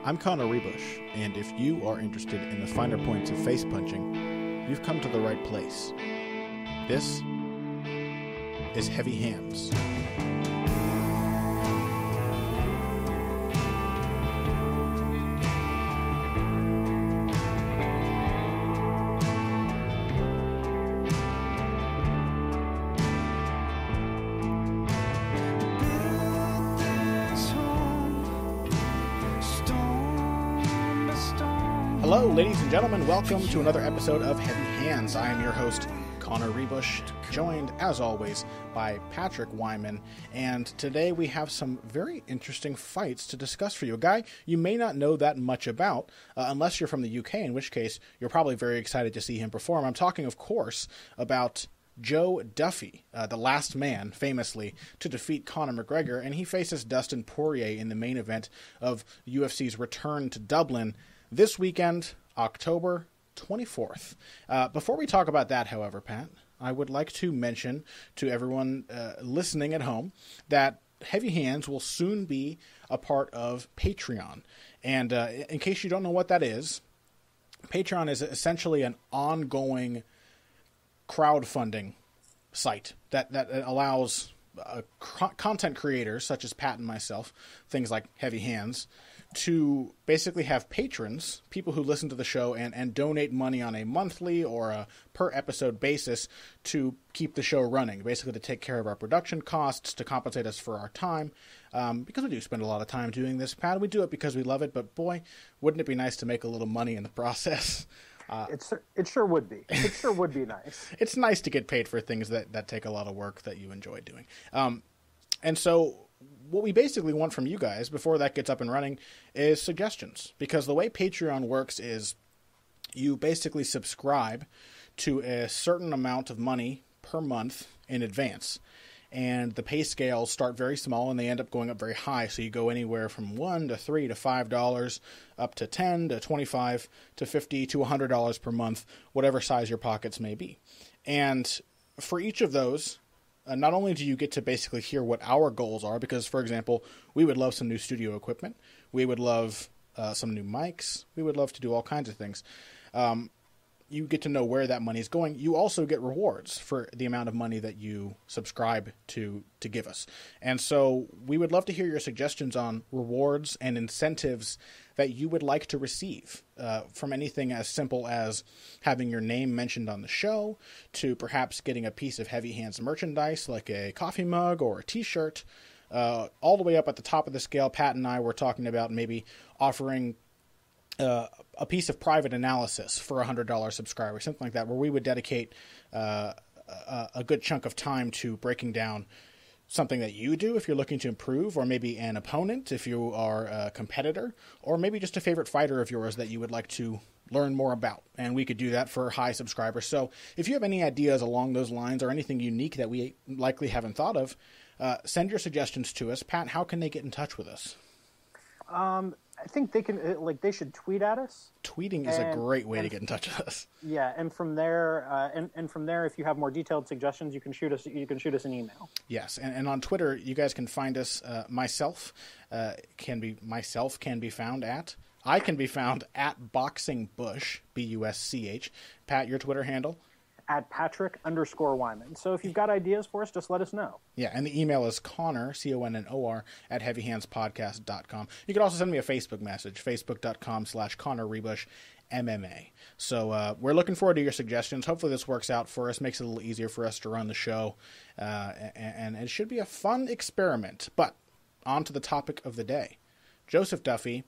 I'm Conor Rebush, and if you are interested in the finer points of face punching, you've come to the right place. This is Heavy Hands. Hello, ladies and gentlemen. Welcome to another episode of Heavy Hands. I am your host, Conor Rebush, joined, as always, by Patrick Wyman. And today we have some very interesting fights to discuss for you. A guy you may not know that much about, unless you're from the UK, in which case you're probably very excited to see him perform. I'm talking, of course, about Joe Duffy, the last man, famously, to defeat Conor McGregor. And he faces Dustin Poirier in the main event of UFC's return to Dublin this weekend, October 24th. Before we talk about that, however, Pat, I would like to mention to everyone listening at home that Heavy Hands will soon be a part of Patreon. And in case you don't know what that is, Patreon is essentially an ongoing crowdfunding site that allows content creators such as Pat and myself, things like Heavy Hands, to basically have patrons, people who listen to the show and donate money on a monthly or a per episode basis to keep the show running, basically to take care of our production costs, to compensate us for our time, because we do spend a lot of time doing this, Pat. We do it because we love it, but boy, wouldn't it be nice to make a little money in the process. It sure would be. It sure would be nice. It's nice to get paid for things that take a lot of work that you enjoy doing. And so what we basically want from you guys before that gets up and running is suggestions, because the way Patreon works is you basically subscribe to a certain amount of money per month in advance, and the pay scales start very small and they end up going up very high. So you go anywhere from $1 to $3 to $5 up to $10 to $25 to $50 to $100 per month, whatever size your pockets may be. And for each of those, not only do you get to basically hear what our goals are, because, for example, we would love some new studio equipment. We would love some new mics. We would love to do all kinds of things. You get to know where that money is going. You also get rewards for the amount of money that you subscribe to give us. And so we would love to hear your suggestions on rewards and incentives that you would like to receive, from anything as simple as having your name mentioned on the show to perhaps getting a piece of Heavy Hands merchandise like a coffee mug or a t-shirt, all the way up at the top of the scale. Pat and I were talking about maybe offering a piece of private analysis for a $100 subscriber, something like that, where we would dedicate a good chunk of time to breaking down something that you do if you're looking to improve, or maybe an opponent if you are a competitor, or maybe just a favorite fighter of yours that you would like to learn more about. And we could do that for high subscribers. So if you have any ideas along those lines or anything unique that we likely haven't thought of, send your suggestions to us. Pat, how can they get in touch with us? I think they can, they should tweet at us. Tweeting is a great way to get in touch with us. Yeah, and from there, if you have more detailed suggestions, you can shoot us an email. Yes, and on Twitter, you guys can find us. Myself can be found at. I can be found at Boxing Bush, BUSCH. Pat, your Twitter handle? At Patrick_Wyman. So if you've got ideas for us, just let us know. Yeah, and the email is Conor, CONNOR, at heavyhandspodcast.com. You can also send me a Facebook message, facebook.com/Conor Rebush MMA. So we're looking forward to your suggestions. Hopefully this works out for us, makes it a little easier for us to run the show, and it should be a fun experiment. But on to the topic of the day. Joseph Duffy,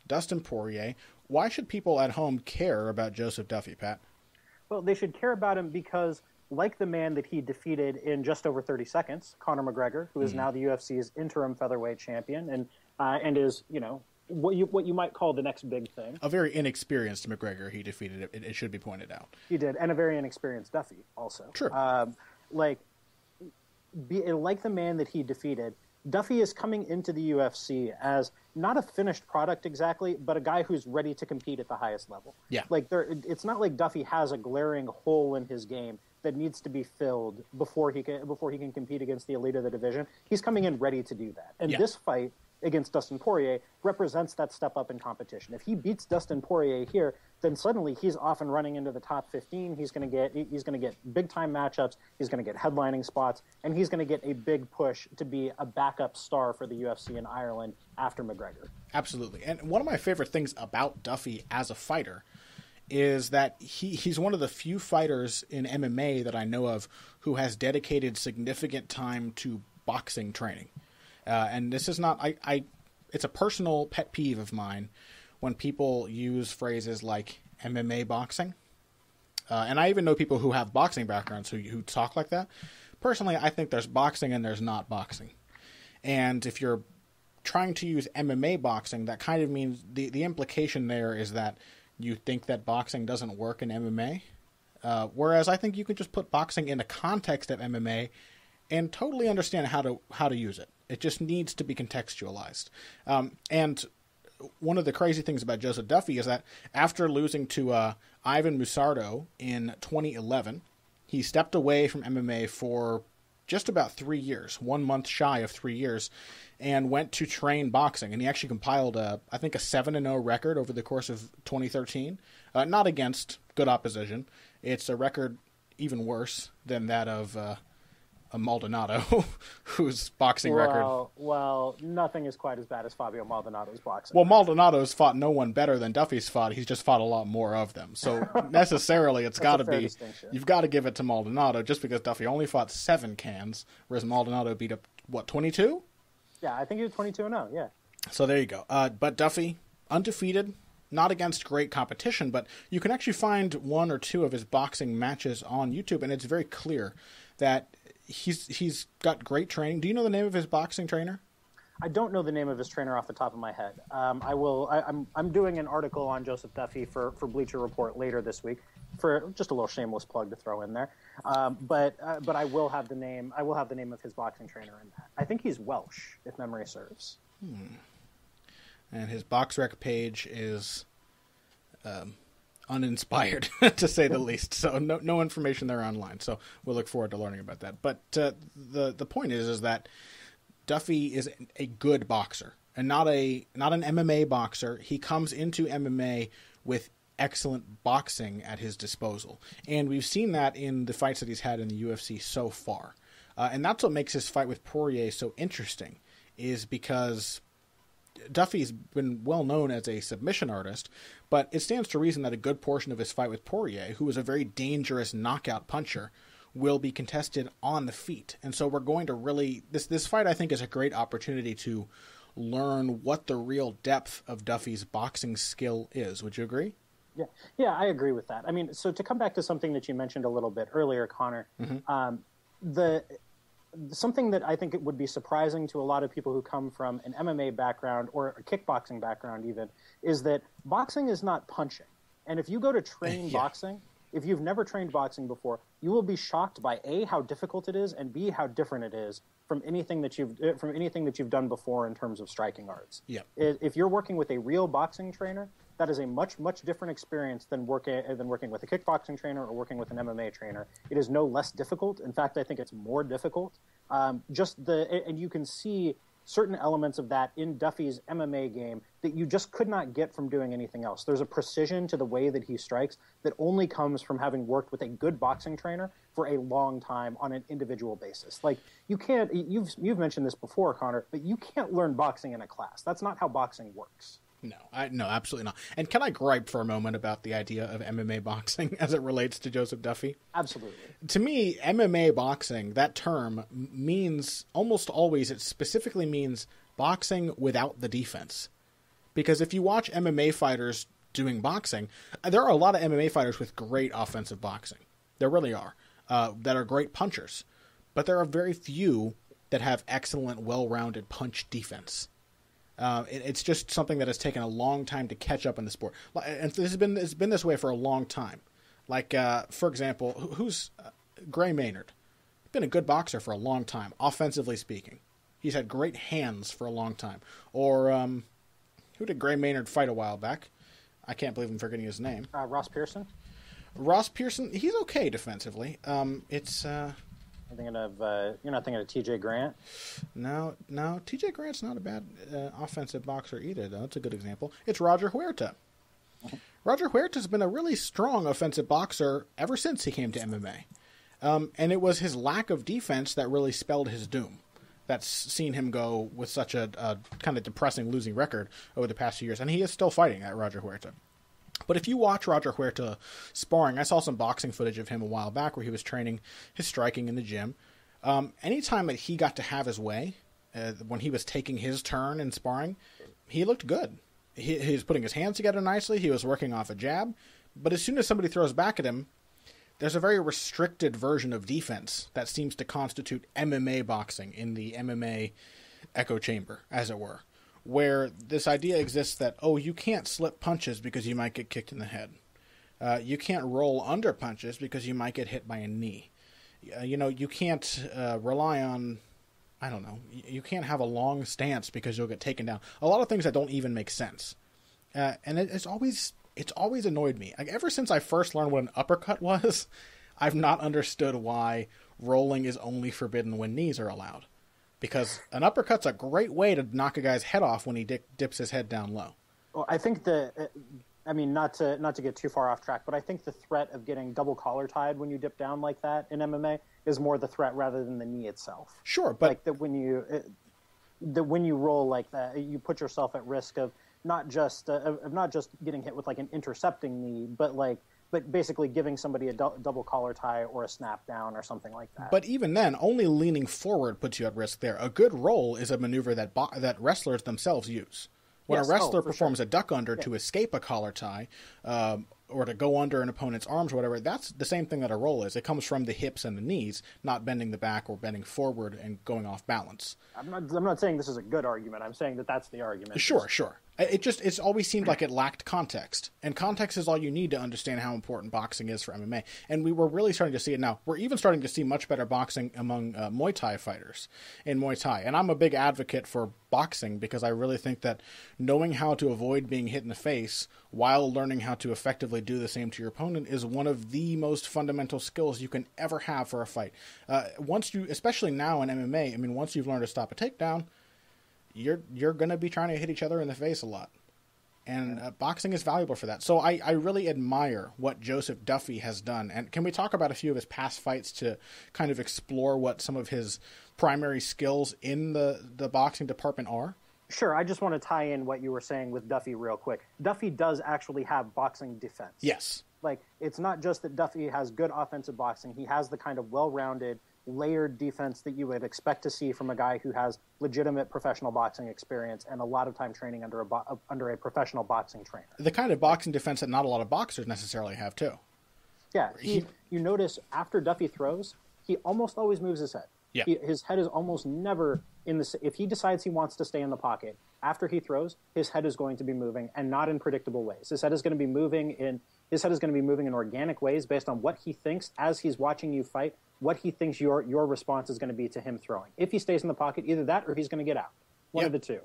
Dustin Poirier. Why should people at home care about Joseph Duffy, Pat? Well, they should care about him because, like the man that he defeated in just over 30 seconds, Conor McGregor, who is now the UFC's interim featherweight champion, and is, what you might call the next big thing. A very inexperienced McGregor he defeated, it should be pointed out. He did, and a very inexperienced Duffy also. True. Like the man that he defeated, Duffy is coming into the UFC as not a finished product exactly, but a guy who's ready to compete at the highest level. Yeah. It's not like Duffy has a glaring hole in his game that needs to be filled before he can compete against the elite of the division. He's coming in ready to do that. And this fight against Dustin Poirier represents that step up in competition. If he beats Dustin Poirier here, then suddenly he's off and running into the top 15. He's going to get big time matchups. He's going to get headlining spots, and he's going to get a big push to be a backup star for the UFC in Ireland after McGregor. Absolutely. And one of my favorite things about Duffy as a fighter is that he's one of the few fighters in MMA that I know of who has dedicated significant time to boxing training. And this is not, it's a personal pet peeve of mine when people use phrases like MMA boxing. And I even know people who have boxing backgrounds who talk like that. Personally, I think there's boxing and there's not boxing. And if you're trying to use MMA boxing, that kind of means the implication there is that you think that boxing doesn't work in MMA. Whereas I think you can just put boxing in the context of MMA and totally understand how to use it. It just needs to be contextualized. And one of the crazy things about Joseph Duffy is that after losing to Ivan Musardo in 2011, he stepped away from MMA for just about 3 years, 1 month shy of 3 years, and went to train boxing. And he actually compiled, I think, a 7-0 record over the course of 2013. Not against good opposition. It's a record even worse than that of a Maldonado, whose boxing record... Well, nothing is quite as bad as Fabio Maldonado's boxing. Well, Maldonado's fought no one better than Duffy's fought. He's just fought a lot more of them. So necessarily, it's got to be... You've got to give it to Maldonado, just because Duffy only fought 7 cans, whereas Maldonado beat up, 22? Yeah, I think he was 22-0, yeah. So there you go. But Duffy, undefeated, not against great competition, but you can actually find 1 or 2 of his boxing matches on YouTube, and it's very clear that he's got great training. Do you know the name of his boxing trainer? I don't know the name of his trainer off the top of my head. I'm doing an article on Joseph Duffy for Bleacher Report later this week, for just a little shameless plug to throw in there. But I will have the name. I will have the name of his boxing trainer in that. I think he's Welsh, if memory serves. And his BoxRec page is uninspired, to say the least. So no information there online. So we'll look forward to learning about that. But the point is that Duffy is a good boxer and not an MMA boxer. He comes into MMA with excellent boxing at his disposal. And we've seen that in the fights that he's had in the UFC so far. And that's what makes his fight with Poirier so interesting, is because Duffy's been well known as a submission artist, but it stands to reason that a good portion of his fight with Poirier, who is a very dangerous knockout puncher, will be contested on the feet. And so we're going to really... This fight, I think, is a great opportunity to learn what the real depth of Duffy's boxing skill is. Would you agree? Yeah, I agree with that. I mean, so to come back to something that you mentioned a little bit earlier, Connor, something that I think it would be surprising to a lot of people who come from an MMA background or a kickboxing background even, is that boxing is not punching. And if you go to train boxing, if you've never trained boxing before, you will be shocked by A, how difficult it is, and B, how different it is from anything that you've done before in terms of striking arts. Yeah. If you're working with a real boxing trainer, that is a much different experience than working with a kickboxing trainer or working with an MMA trainer. It is no less difficult. In fact, I think it's more difficult. And you can see certain elements of that in Duffy's MMA game that you just could not get from doing anything else. There's a precision to the way that he strikes that only comes from having worked with a good boxing trainer for a long time on an individual basis. Like, you can't, you've mentioned this before, Connor, but you can't learn boxing in a class. That's not how boxing works. No, absolutely not. And can I gripe for a moment about the idea of MMA boxing as it relates to Joseph Duffy? Absolutely. To me, MMA boxing, that term means almost always, it specifically means boxing without the defense. Because if you watch MMA fighters doing boxing, there are a lot of MMA fighters with great offensive boxing. There really are. That are great punchers. But there are very few that have excellent, well-rounded punch defense. It's just something that has taken a long time to catch up in the sport. And it's been this way for a long time. Like, for example, who's Gray Maynard? Been a good boxer for a long time, offensively speaking. He's had great hands for a long time. Or who did Gray Maynard fight a while back? I can't believe I'm forgetting his name. Ross Pearson? Ross Pearson, he's okay defensively. You're not thinking of T.J. Grant? No, T.J. Grant's not a bad offensive boxer either, though. It's a good example. It's Roger Huerta. Roger Huerta's been a really strong offensive boxer ever since he came to MMA. And it was his lack of defense that really spelled his doom. That's seen him go with such a kind of depressing losing record over the past few years. And he is still fighting at Roger Huerta. But if you watch Roger Huerta sparring, I saw some boxing footage of him a while back where he was training his striking in the gym. Anytime that he got to have his way, when he was taking his turn in sparring, he looked good. He was putting his hands together nicely. He was working off a jab. But as soon as somebody throws back at him, there's a very restricted version of defense that seems to constitute MMA boxing in the MMA echo chamber, as it were, where this idea exists that, oh, you can't slip punches because you might get kicked in the head. You can't roll under punches because you might get hit by a knee. You can't rely on, I don't know, you can't have a long stance because you'll get taken down. A lot of things that don't even make sense. And it's always annoyed me. Like, ever since I first learned what an uppercut was, I've not understood why rolling is only forbidden when knees are allowed. Because an uppercut's a great way to knock a guy's head off when he dips his head down low. Well, I think not to get too far off track, but I think the threat of getting double collar tied when you dip down like that in MMA is more the threat rather than the knee itself. Sure, but like that when you roll like that, you put yourself at risk of not just getting hit with like an intercepting knee, but basically giving somebody a double collar tie or a snap down or something like that. But even then, only leaning forward puts you at risk there. A good roll is a maneuver that wrestlers themselves use. When a wrestler performs a duck under to escape a collar tie, or to go under an opponent's arms or whatever, that's the same thing that a roll is. It comes from the hips and the knees, not bending the back or bending forward and going off balance. I'm not saying this is a good argument. I'm saying that that's the argument. Sure. It's always seemed like it lacked context. And context is all you need to understand how important boxing is for MMA. And we were really starting to see it now. We're even starting to see much better boxing among Muay Thai fighters in Muay Thai. And I'm a big advocate for boxing because I really think that knowing how to avoid being hit in the face while learning how to effectively do the same to your opponent is one of the most fundamental skills you can ever have for a fight. Especially now in MMA, once you've learned to stop a takedown, you're going to be trying to hit each other in the face a lot. And boxing is valuable for that. So I really admire what Joseph Duffy has done. And can we talk about a few of his past fights to kind of explore what some of his primary skills in the boxing department are? Sure. I just want to tie in what you were saying with Duffy real quick. Duffy does actually have boxing defense. Yes. Like, it's not just that Duffy has good offensive boxing. He has the kind of well-rounded, layered defense that you would expect to see from a guy who has legitimate professional boxing experience and a lot of time training under a professional boxing trainer. The kind of boxing defense that not a lot of boxers necessarily have, too. Yeah. You notice after Duffy throws, he almost always moves his head. Yeah. His head is almost never if he decides he wants to stay in the pocket, after he throws, his head is going to be moving and not in predictable ways. His head is going to be moving in organic ways based on what he thinks as he's watching you fight, what he thinks your response is going to be to him throwing. If he stays in the pocket, either that or he's going to get out. One of the two.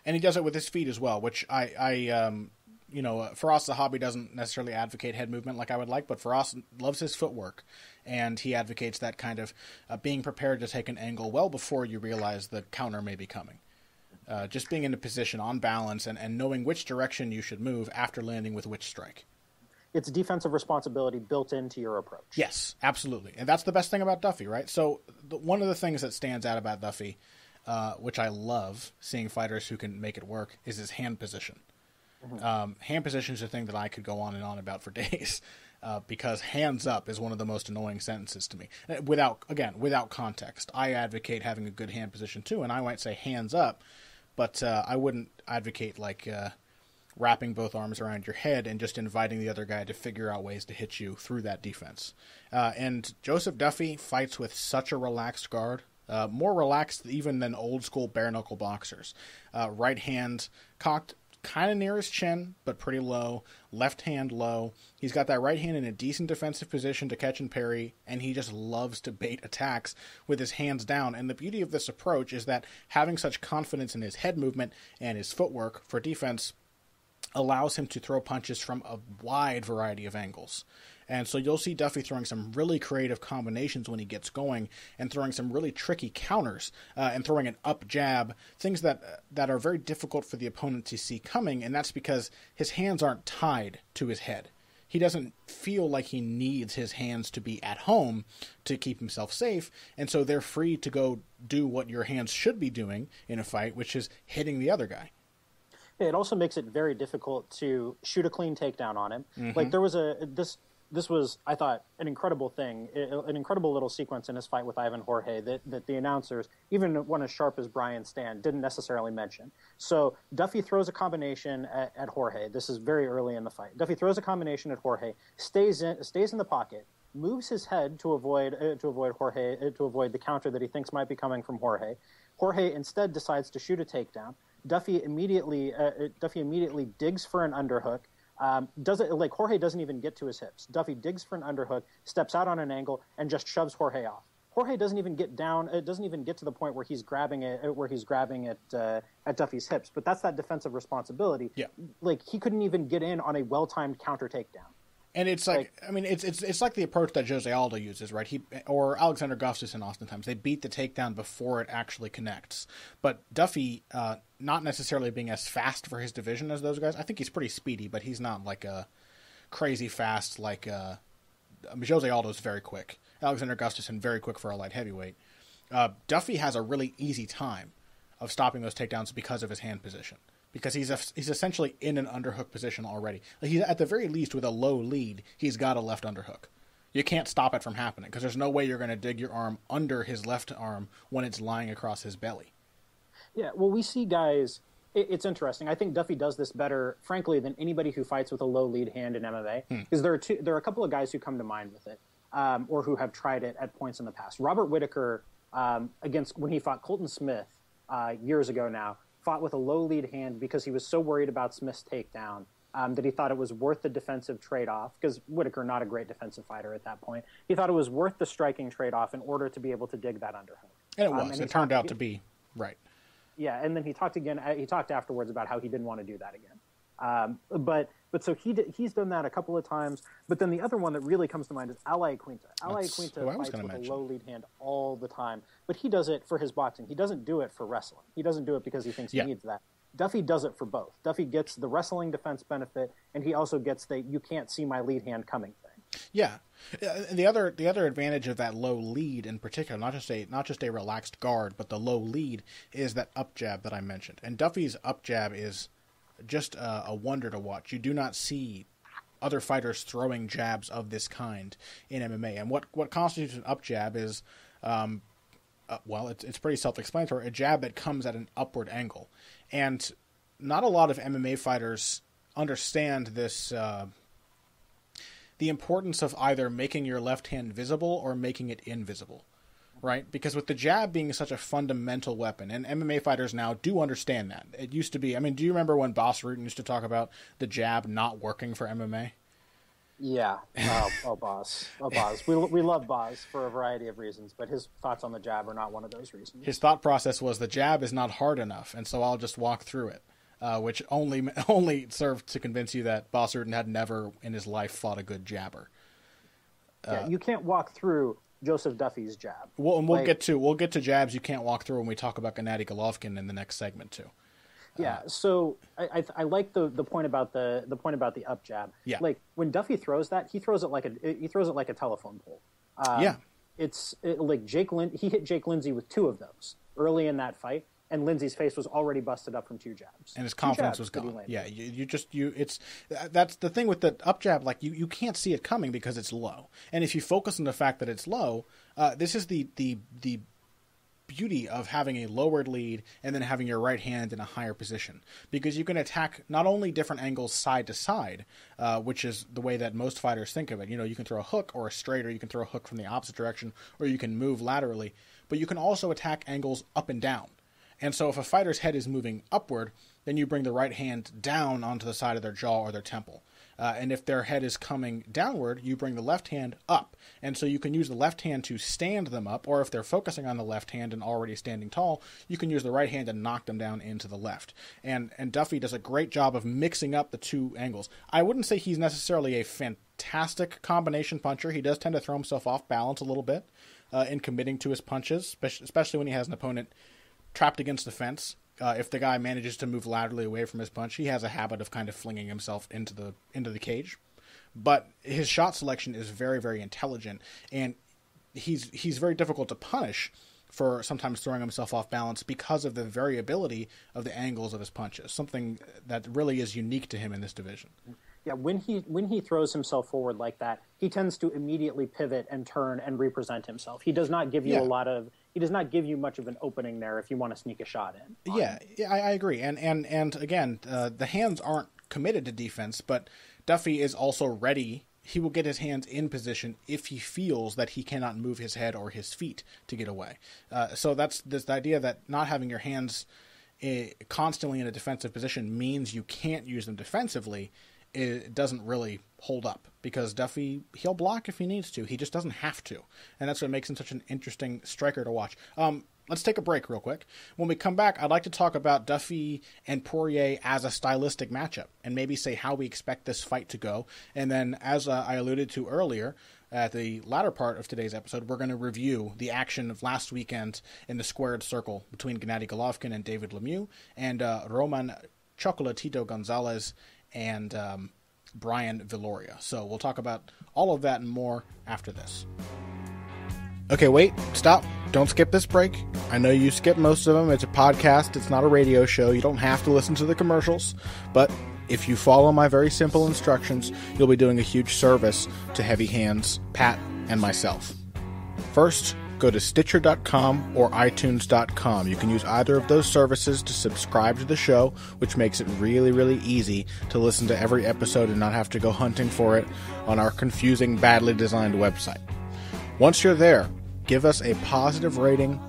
And he does it with his feet as well, which Faraz Zahabi doesn't necessarily advocate head movement like I would like, but Faraz loves his footwork, and he advocates that kind of being prepared to take an angle well before you realize the counter may be coming. Just being in a position on balance and knowing which direction you should move after landing with which strike. It's defensive responsibility built into your approach. Yes, absolutely. And that's the best thing about Duffy, right? So one of the things that stands out about Duffy, which I love seeing fighters who can make it work, is his hand position. Mm-hmm. Hand position is a thing that I could go on and on about for days because hands up is one of the most annoying sentences to me. Without context. I advocate having a good hand position too, and I might say hands up, but I wouldn't advocate wrapping both arms around your head and just inviting the other guy to figure out ways to hit you through that defense. And Joseph Duffy fights with such a relaxed guard, more relaxed even than old school bare knuckle boxers. Right hand cocked kind of near his chin, but pretty low. Left hand low. He's got that right hand in a decent defensive position to catch and parry, and he just loves to bait attacks with his hands down. And the beauty of this approach is that having such confidence in his head movement and his footwork for defense allows him to throw punches from a wide variety of angles. And so you'll see Duffy throwing some really creative combinations when he gets going, and throwing some really tricky counters, and throwing an up jab, things that are very difficult for the opponent to see coming, and that's because his hands aren't tied to his head. He doesn't feel like he needs his hands to be at home to keep himself safe, and so they're free to go do what your hands should be doing in a fight, which is hitting the other guy. It also makes it very difficult to shoot a clean takedown on him. Mm-hmm. Like there was this was, I thought, an incredible thing, an incredible little sequence in his fight with Ivan Jorge that the announcers, even one as sharp as Brian Stan, didn't necessarily mention. So Duffy throws a combination at Jorge. This is very early in the fight. Duffy throws a combination at Jorge, stays in the pocket, moves his head to avoid the counter that he thinks might be coming from Jorge. Jorge instead decides to shoot a takedown. Duffy immediately digs for an underhook. Jorge doesn't even get to his hips. Duffy digs for an underhook, steps out on an angle, and just shoves Jorge off. Jorge doesn't even get down. It doesn't even get to the point where he's grabbing at Duffy's hips. But that's that defensive responsibility. Yeah. Like he couldn't even get in on a well-timed counter takedown. And it's it's like the approach that Jose Aldo uses, right? Or Alexander Gustafsson oftentimes. They beat the takedown before it actually connects. But Duffy, not necessarily being as fast for his division as those guys. I think he's pretty speedy, but he's not like a crazy fast like Jose Aldo's very quick. Alexander Gustafsson very quick for a light heavyweight. Duffy has a really easy time of stopping those takedowns because of his hand position. Because he's essentially in an underhook position already. Like he's at the very least with a low lead, he's got a left underhook. You can't stop it from happening because there's no way you're going to dig your arm under his left arm when it's lying across his belly. Yeah, well, we see guys. It's interesting. I think Duffy does this better, frankly, than anybody who fights with a low lead hand in MMA. Because there are a couple of guys who come to mind with it, or who have tried it at points in the past. Robert Whittaker, when he fought Colton Smith years ago now, fought with a low lead hand because he was so worried about Smith's takedown that he thought it was worth the defensive trade-off, because Whittaker, not a great defensive fighter at that point. He thought it was worth the striking trade-off in order to be able to dig that underhook. And it was. It turned out to be right. Yeah, and then he talked afterwards about how he didn't want to do that again. But so he's done that a couple of times. But then the other one that really comes to mind is Ally Quinta. Ally Quinta fights with a low lead hand all the time. But he does it for his boxing. He doesn't do it for wrestling. He doesn't do it because he thinks he needs that. Duffy does it for both. Duffy gets the wrestling defense benefit, and he also gets the you can't see my lead hand coming thing. Yeah. The other advantage of that low lead in particular, not just a relaxed guard, but the low lead, is that up jab that I mentioned. And Duffy's up jab is just a wonder to watch. You do not see other fighters throwing jabs of this kind in MMA. And what constitutes an up jab is, it's pretty self-explanatory, a jab that comes at an upward angle. And not a lot of MMA fighters understand this, the importance of either making your left hand visible or making it invisible. Right? Because with the jab being such a fundamental weapon, and MMA fighters now do understand that. It used to be, do you remember when Bas Rutten used to talk about the jab not working for MMA? Yeah. Bas. We love Bas for a variety of reasons, but his thoughts on the jab are not one of those reasons. His thought process was the jab is not hard enough, and so I'll just walk through it, which only served to convince you that Bas Rutten had never in his life fought a good jabber. You can't walk through Joseph Duffy's jab. We'll get to jabs you can't walk through when we talk about Gennady Golovkin in the next segment too. Yeah, so I like the point about the up jab. Yeah. Like when Duffy throws that, he throws it like a telephone pole. He hit Jake Lindsay with two of those early in that fight, and Lindsay's face was already busted up from two jabs. And his confidence was gone. Yeah, that's the thing with the up jab. Like you can't see it coming because it's low. And if you focus on the fact that it's low, this is the beauty of having a lowered lead and then having your right hand in a higher position, because you can attack not only different angles side to side, which is the way that most fighters think of it. You can throw a hook or a straight, or you can throw a hook from the opposite direction, or you can move laterally, but you can also attack angles up and down. And so if a fighter's head is moving upward, then you bring the right hand down onto the side of their jaw or their temple. And if their head is coming downward, you bring the left hand up. And so you can use the left hand to stand them up, or if they're focusing on the left hand and already standing tall, you can use the right hand to knock them down into the left. And Duffy does a great job of mixing up the two angles. I wouldn't say he's necessarily a fantastic combination puncher. He does tend to throw himself off balance a little bit in committing to his punches, especially when he has an opponent trapped against the fence. If the guy manages to move laterally away from his punch, he has a habit of kind of flinging himself into the cage. But his shot selection is very, very intelligent, and he's very difficult to punish for sometimes throwing himself off balance because of the variability of the angles of his punches, something that really is unique to him in this division. Yeah, when he throws himself forward like that, he tends to immediately pivot and turn and represent himself. He does not give you he does not give you much of an opening there if you want to sneak a shot in. Yeah, I agree. And again, the hands aren't committed to defense, but Duffy is also ready. He will get his hands in position if he feels that he cannot move his head or his feet to get away. So that's this idea that not having your hands constantly in a defensive position means you can't use them defensively. It doesn't really hold up because Duffy, he'll block if he needs to. He just doesn't have to. And that's what makes him such an interesting striker to watch. Let's take a break real quick. When we come back, I'd like to talk about Duffy and Poirier as a stylistic matchup and maybe say how we expect this fight to go. And then, as I alluded to earlier, at the latter part of today's episode, we're going to review the action of last weekend in the squared circle between Gennady Golovkin and David Lemieux and Roman Chocolatito Gonzalez and Brian Viloria. So we'll talk about all of that and more after this. Okay, wait, stop. Don't skip this break. I know you skip most of them. It's a podcast. It's not a radio show. You don't have to listen to the commercials. But if you follow my very simple instructions, you'll be doing a huge service to Heavy Hands, Pat, and myself. First, go to Stitcher.com or iTunes.com. You can use either of those services to subscribe to the show, which makes it really, really easy to listen to every episode and not have to go hunting for it on our confusing, badly designed website. Once you're there, give us a positive rating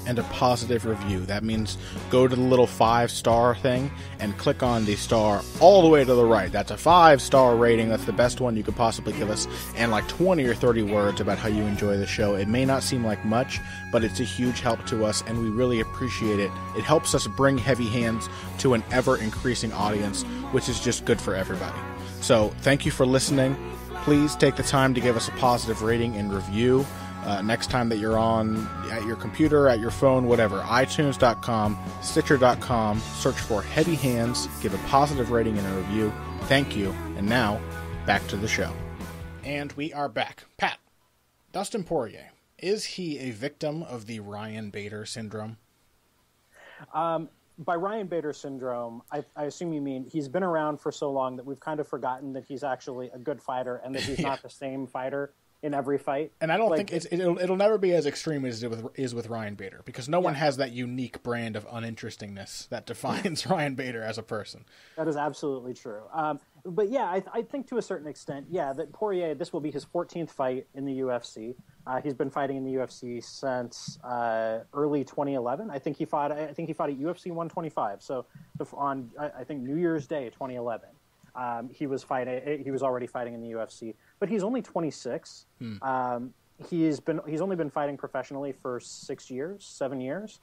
and a positive review. That means go to the little 5-star thing and click on the star all the way to the right. That's a 5-star rating. That's the best one you could possibly give us. And like 20 or 30 words about how you enjoy the show. It may not seem like much, but it's a huge help to us, and we really appreciate it. It helps us bring Heavy Hands to an ever-increasing audience, which is just good for everybody. So thank you for listening. Please take the time to give us a positive rating and review. Next time that you're on at your computer, at your phone, whatever, iTunes.com, Stitcher.com, search for Heavy Hands, give a positive rating and a review. Thank you. And now, back to the show. And we are back. Pat, Dustin Poirier, is he a victim of the Ryan Bader syndrome? By Ryan Bader syndrome, I assume you mean he's been around for so long that we've kind of forgotten that he's actually a good fighter and that he's not the same fighter in every fight. And I don't think it'll never be as extreme as it is with Ryan Bader, because no one has that unique brand of uninterestingness that defines Ryan Bader as a person. That is absolutely true. But yeah, I think to a certain extent, that Poirier, this will be his 14th fight in the UFC. He's been fighting in the UFC since early 2011. I think he fought at UFC 125. So on I think New Year's Day 2011. He was already fighting in the UFC, but he's only 26. He's only been fighting professionally for 7 years.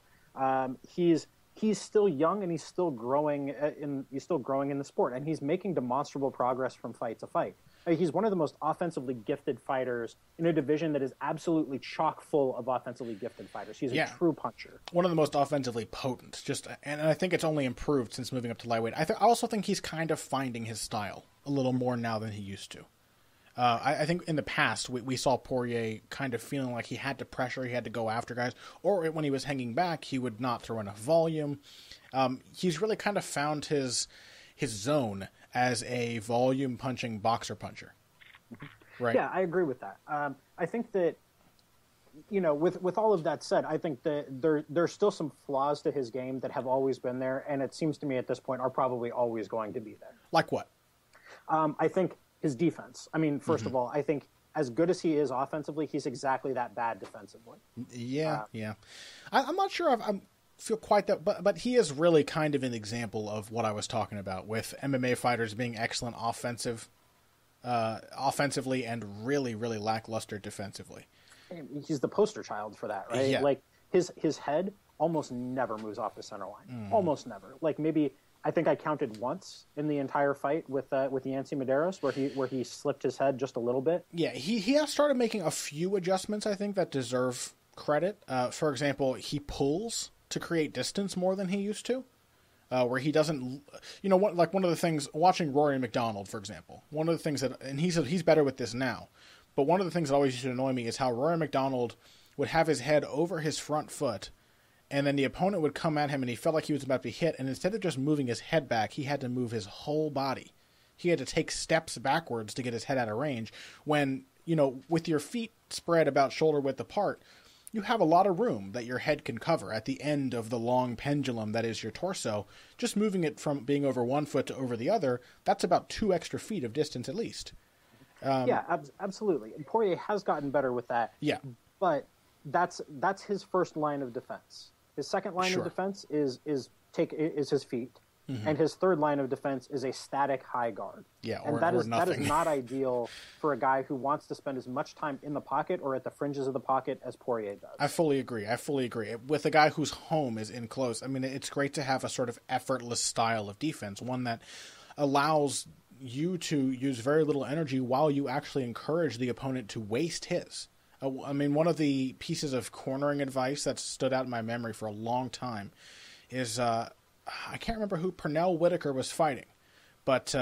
He's still young and he's still growing in the sport, and he's making demonstrable progress from fight to fight. He's one of the most offensively gifted fighters in a division that is absolutely chock full of offensively gifted fighters. He's a true puncher. One of the most offensively potent. And I think it's only improved since moving up to lightweight. I also think he's kind of finding his style a little more now than he used to. I think in the past we saw Poirier kind of feeling like he had to pressure, he had to go after guys, or when he was hanging back, he would not throw enough volume. He's really kind of found his zone as a volume punching boxer puncher. Right? Yeah, I agree with that. I think that, with all of that said, I think that there's still some flaws to his game that have always been there, and it seems to me at this point are probably always going to be there. Like what? I think his defense. I mean, first of all, I think as good as he is offensively, he's exactly that bad defensively. Yeah. I'm not sure I feel quite that, but he is really kind of an example of what I was talking about with MMA fighters being excellent offensive offensively and really, really lackluster defensively. He's the poster child for that, right? Yeah. Like his head almost never moves off the center line. Almost never. Like maybe I think I counted once in the entire fight with Yancy Medeiros where he slipped his head just a little bit. Yeah, he has started making a few adjustments, I think, that deserve credit. For example, he pulls to create distance more than he used to. Where he doesn't, one of the things, watching Rory McDonald, for example, one of the things that, and he's better with this now, but one of the things that always used to annoy me is how Rory McDonald would have his head over his front foot, and then the opponent would come at him and he felt like he was about to be hit, and instead of just moving his head back, he had to move his whole body. He had to take steps backwards to get his head out of range when, with your feet spread about shoulder width apart, you have a lot of room that your head can cover at the end of the long pendulum that is your torso. Just moving it from being over one foot to over the other, that's about 2 extra feet of distance at least. Absolutely. And Poirier has gotten better with that. Yeah. But that's his first line of defense. His second line of defense is his feet. Mm-hmm. And his third line of defense is a static high guard. Yeah, and that is not ideal for a guy who wants to spend as much time in the pocket or at the fringes of the pocket as Poirier does. I fully agree. With a guy whose home is in close, I mean, it's great to have a sort of effortless style of defense, one that allows you to use very little energy while you actually encourage the opponent to waste his. I mean, one of the pieces of cornering advice that stood out in my memory for a long time is... I can't remember who Pernell Whitaker was fighting, but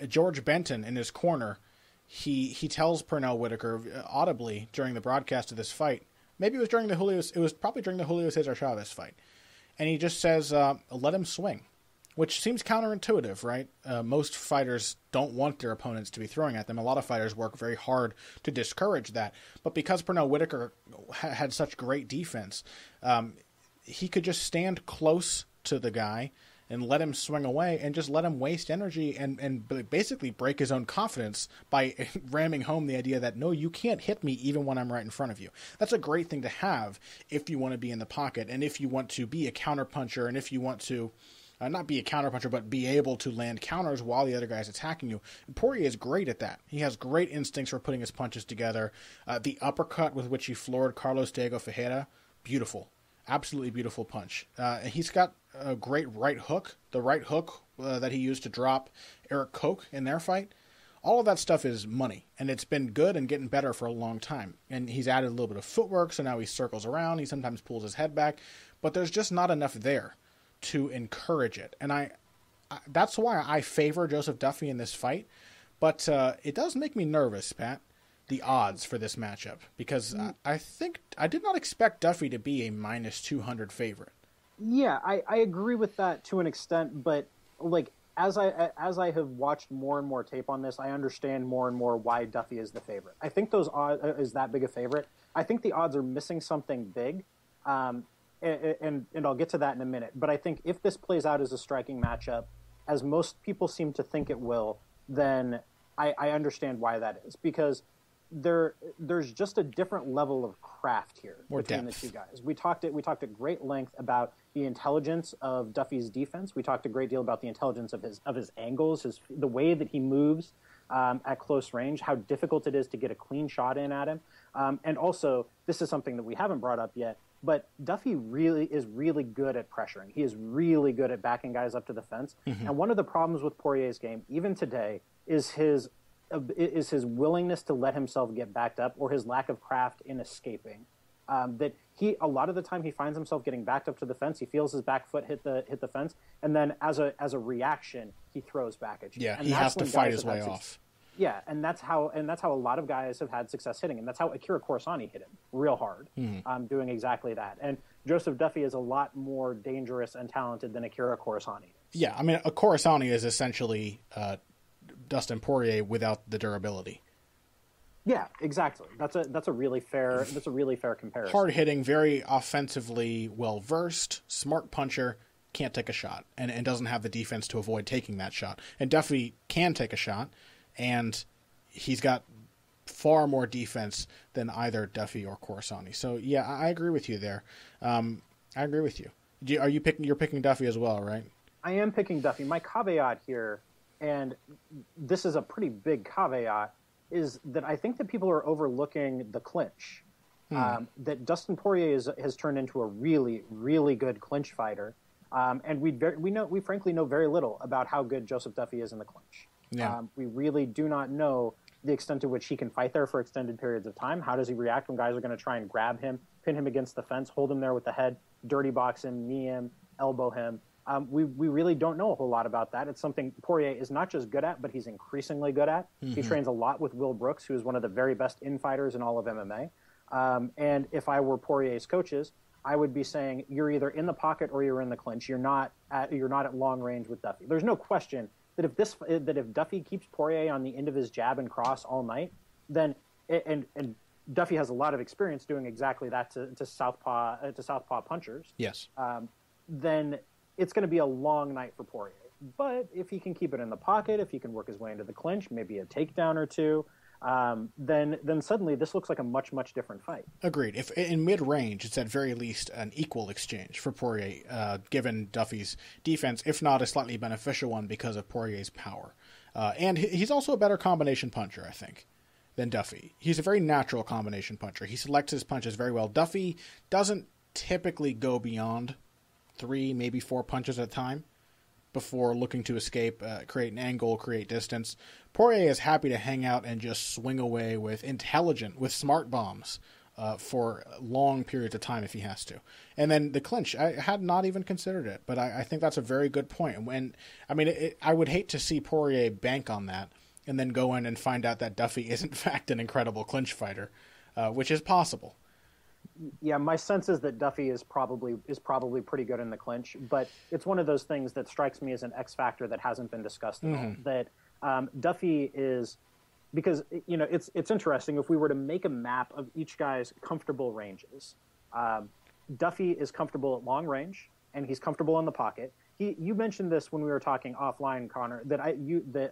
George Benton in his corner, he tells Pernell Whitaker audibly during the broadcast of this fight, maybe it was probably during the Julio Cesar Chavez fight, and he just says, let him swing, which seems counterintuitive, right? Most fighters don't want their opponents to be throwing at them. A lot of fighters work very hard to discourage that, but because Pernell Whitaker had such great defense, he could just stand close to the guy and let him swing away and just let him waste energy and basically break his own confidence by ramming home the idea that, no, you can't hit me even when I'm right in front of you. That's a great thing to have if you want to be in the pocket and if you want to be a counterpuncher and if you want to not be a counterpuncher but be able to land counters while the other guy's attacking you. And Poirier is great at that. He has great instincts for putting his punches together. The uppercut with which he floored Carlos Diego Ferreira, beautiful. Absolutely beautiful punch. He's got a great right hook. The right hook that he used to drop Eric Koch in their fight. All of that stuff is money, and it's been good and getting better for a long time. And he's added a little bit of footwork, so now he circles around. He sometimes pulls his head back, but there's just not enough there to encourage it. And I that's why I favor Joseph Duffy in this fight. But it does make me nervous, Pat, the odds for this matchup, because I think I did not expect Duffy to be a minus 200 favorite. Yeah, I agree with that to an extent, but like as I have watched more and more tape on this, I understand more and more why Duffy is the favorite. I think those odds is that big a favorite. I think the odds are missing something big, and I'll get to that in a minute. But I think if this plays out as a striking matchup, as most people seem to think it will, then I understand why that is, because there's just a different level of craft here between the two guys. We talked at great length about the intelligence of Duffy's defense. We talked a great deal about the intelligence of his angles, the way that he moves at close range, how difficult it is to get a clean shot in at him. And also, this is something that we haven't brought up yet, but Duffy is really good at pressuring. He is really good at backing guys up to the fence. Mm-hmm. And one of the problems with Poirier's game, even today, is his willingness to let himself get backed up, or his lack of craft in escaping. That a lot of the time he finds himself getting backed up to the fence. He feels his back foot hit the fence, and then as a reaction, he throws back at you. Yeah, and he has to fight his way off. Yeah, and that's how a lot of guys have had success hitting him. That's how Akira Corsani hit him real hard, doing exactly that. And Joseph Duffy is a lot more dangerous and talented than Akira Corsani. Yeah, I mean, Corsani is essentially Dustin Poirier without the durability. Yeah, exactly. That's a really fair comparison. Hard hitting, very offensively well versed, smart puncher, can't take a shot, and doesn't have the defense to avoid taking that shot. And Duffy can take a shot, and he's got far more defense than either Duffy or Corsani. So yeah, I agree with you there. I agree with you. You're picking Duffy as well, right? I am picking Duffy. My caveat here and this is a pretty big caveat, is that I think that people are overlooking the clinch. That Dustin Poirier has turned into a really, really good clinch fighter, and we frankly know very little about how good Joseph Duffy is in the clinch. Yeah. We really do not know the extent to which he can fight there for extended periods of time. How does he react when guys are going to try and grab him, pin him against the fence, hold him there with the head, dirty box him, knee him, elbow him? We really don't know a whole lot about that. It's something Poirier is not just good at, but he's increasingly good at. He trains a lot with Will Brooks, who is one of the very best in-fighters in all of MMA. And if I were Poirier's coaches, I would be saying you're either in the pocket or you're in the clinch. You're not at long range with Duffy. There's no question that if Duffy keeps Poirier on the end of his jab and cross all night, then and Duffy has a lot of experience doing exactly that to southpaw punchers. Yes. Then it's going to be a long night for Poirier. But if he can keep it in the pocket, if he can work his way into the clinch, maybe a takedown or two, then suddenly this looks like a much, much different fight. Agreed. If in mid-range, it's at very least an equal exchange for Poirier, given Duffy's defense, if not a slightly beneficial one because of Poirier's power. And he's also a better combination puncher, I think, than Duffy. He's a very natural combination puncher. He selects his punches very well. Duffy doesn't typically go beyond 3, maybe 4 punches at a time before looking to escape, create an angle, create distance. Poirier is happy to hang out and just swing away with smart bombs for long periods of time if he has to. And then the clinch, I had not even considered it, but I think that's a very good point. I would hate to see Poirier bank on that and then go in and find out that Duffy is in fact an incredible clinch fighter, which is possible. Yeah, my sense is that Duffy is probably pretty good in the clinch, but it's one of those things that strikes me as an X factor that hasn't been discussed at all. That Duffy is, because it's interesting if we were to make a map of each guy's comfortable ranges. Duffy is comfortable at long range and he's comfortable in the pocket. You mentioned this when we were talking offline, Connor,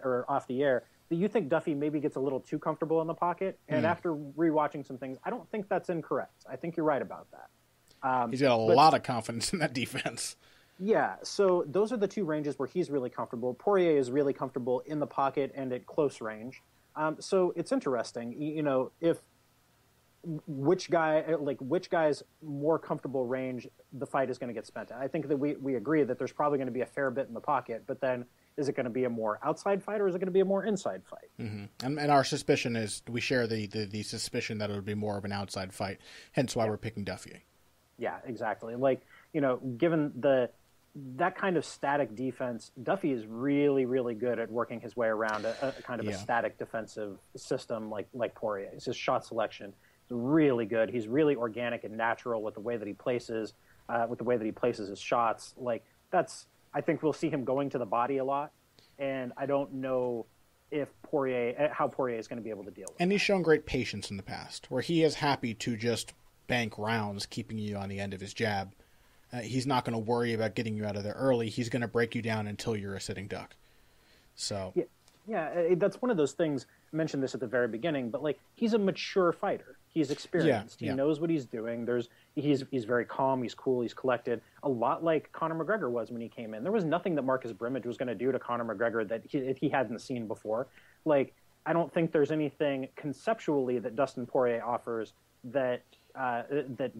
or off the air, that you think Duffy maybe gets a little too comfortable in the pocket. And after rewatching some things, I don't think that's incorrect. I think you're right about that. He's got a lot of confidence in that defense. Yeah, so those are the two ranges where he's really comfortable. Poirier is really comfortable in the pocket and at close range. So it's interesting, if which guy's more comfortable range the fight is going to get spent at. I think that we agree that there's probably going to be a fair bit in the pocket, but then is it going to be a more outside fight or is it going to be a more inside fight? And our suspicion is, we share the suspicion that it would be more of an outside fight, hence why we're picking Duffy. Yeah, exactly. Given that kind of static defense, Duffy is really, really good at working his way around a kind of a static defensive system like Poirier. His shot selection is really good. He's really organic and natural with the way that he places his shots. I think we'll see him going to the body a lot, and I don't know how Poirier is going to be able to deal with it. And he's shown great patience in the past, where he is happy to just bank rounds, keeping you on the end of his jab. He's not going to worry about getting you out of there early. He's going to break you down until you're a sitting duck. So yeah, that's one of those things. I mentioned this at the very beginning, but he's a mature fighter. He's experienced. He knows what he's doing. He's very calm. He's cool. He's collected. A lot like Conor McGregor was when he came in. There was nothing that Marcus Brimage was going to do to Conor McGregor that he hadn't seen before. I don't think there's anything conceptually that Dustin Poirier offers that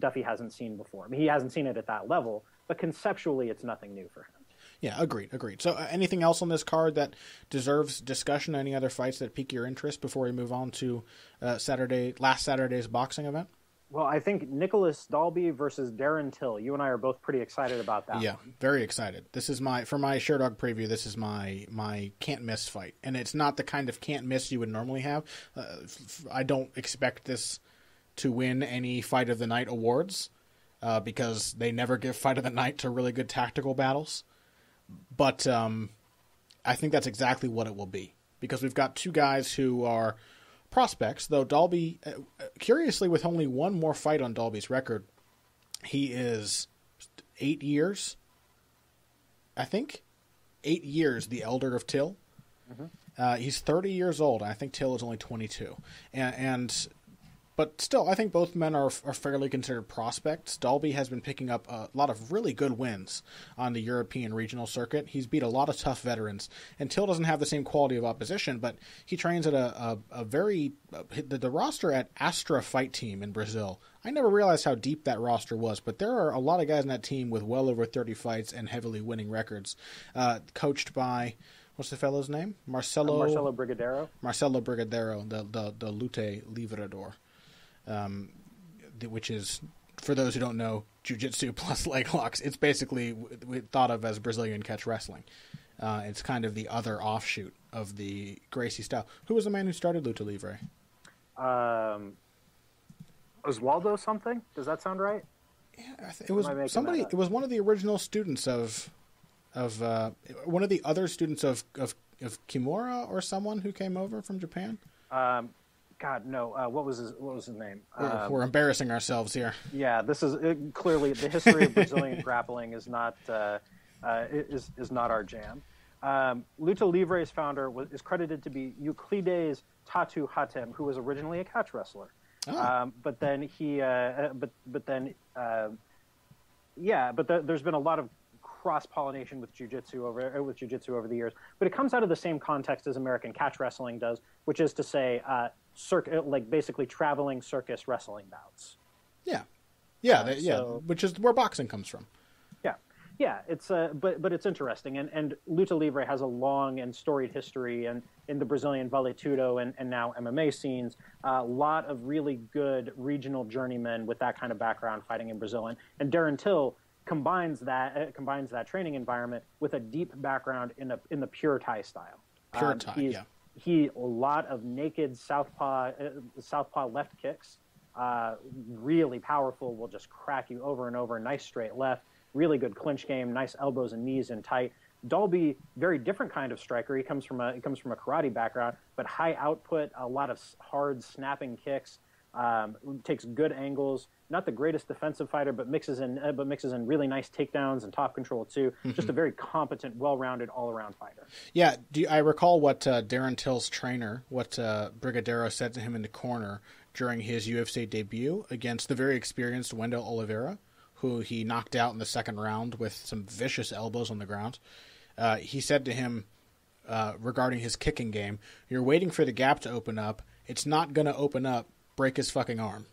Duffy hasn't seen before. I mean, he hasn't seen it at that level, but conceptually, it's nothing new for him. Yeah, agreed. So anything else on this card that deserves discussion? Any other fights that pique your interest before we move on to last Saturday's boxing event? Well, I think Nicholas Dalby versus Darren Till. You and I are both pretty excited about that. Yeah, very excited. This is for my Sherdog preview, this is my can't miss fight. And it's not the kind of can't miss you would normally have. I don't expect this to win any Fight of the Night awards because they never give Fight of the Night to really good tactical battles. But I think that's exactly what it will be, because we've got two guys who are prospects, though Dalby, curiously, with only one more fight on Dalby's record, he is 8 years, I think, 8 years the elder of Till. He's 30 years old, and I think Till is only 22. And But still, I think both men are fairly considered prospects. Dalby has been picking up a lot of really good wins on the European regional circuit. He's beat a lot of tough veterans. And Till doesn't have the same quality of opposition, but he trains at the roster at Astra Fight Team in Brazil. I never realized how deep that roster was, but there are a lot of guys in that team with well over 30 fights and heavily winning records, coached by... What's the fellow's name? Marcelo Brigadero. Marcelo Brigadero, the Lute Livrador. Which is, for those who don't know, jiu-jitsu plus leg locks. It's basically thought of as Brazilian catch wrestling. It's kind of the other offshoot of the Gracie style. Who was the man who started Luta Livre? Oswaldo something? Does that sound right? Yeah, it was somebody. It was one of the original students of one of the other students of Kimura or someone who came over from Japan. God, no. What was his name? We're embarrassing ourselves here. Yeah, this is clearly the history of Brazilian grappling is not our jam. Luta Livre's founder is credited to be Euclides Tatu Hatem, who was originally a catch wrestler. Oh. But then there's been a lot of cross-pollination with jiu-jitsu over the years, but it comes out of the same context as American catch wrestling does, which is to say, basically traveling circus wrestling bouts. Which is where boxing comes from. Yeah, it's but it's interesting, and Luta Livre has a long and storied history, and in the Brazilian Vale Tudo and now MMA scenes, a lot of really good regional journeymen with that kind of background fighting in Brazil, and Darren Till combines that training environment with a deep background in the pure Thai style. He a lot of naked southpaw left kicks, really powerful, will just crack you over and over. Nice straight left, really good clinch game, nice elbows and knees in tight. Dalby, very different kind of striker. He comes from a karate background, but high output, a lot of hard snapping kicks. Takes good angles. Not the greatest defensive fighter, but mixes in really nice takedowns and top control too. Mm-hmm. Just a very competent, well-rounded, all-around fighter. Yeah, I recall what Darren Till's trainer, what Brigadero said to him in the corner during his UFC debut against the very experienced Wendell Oliveira, who he knocked out in the second round with some vicious elbows on the ground. He said to him regarding his kicking game, "You're waiting for the gap to open up. It's not going to open up. Break his fucking arm."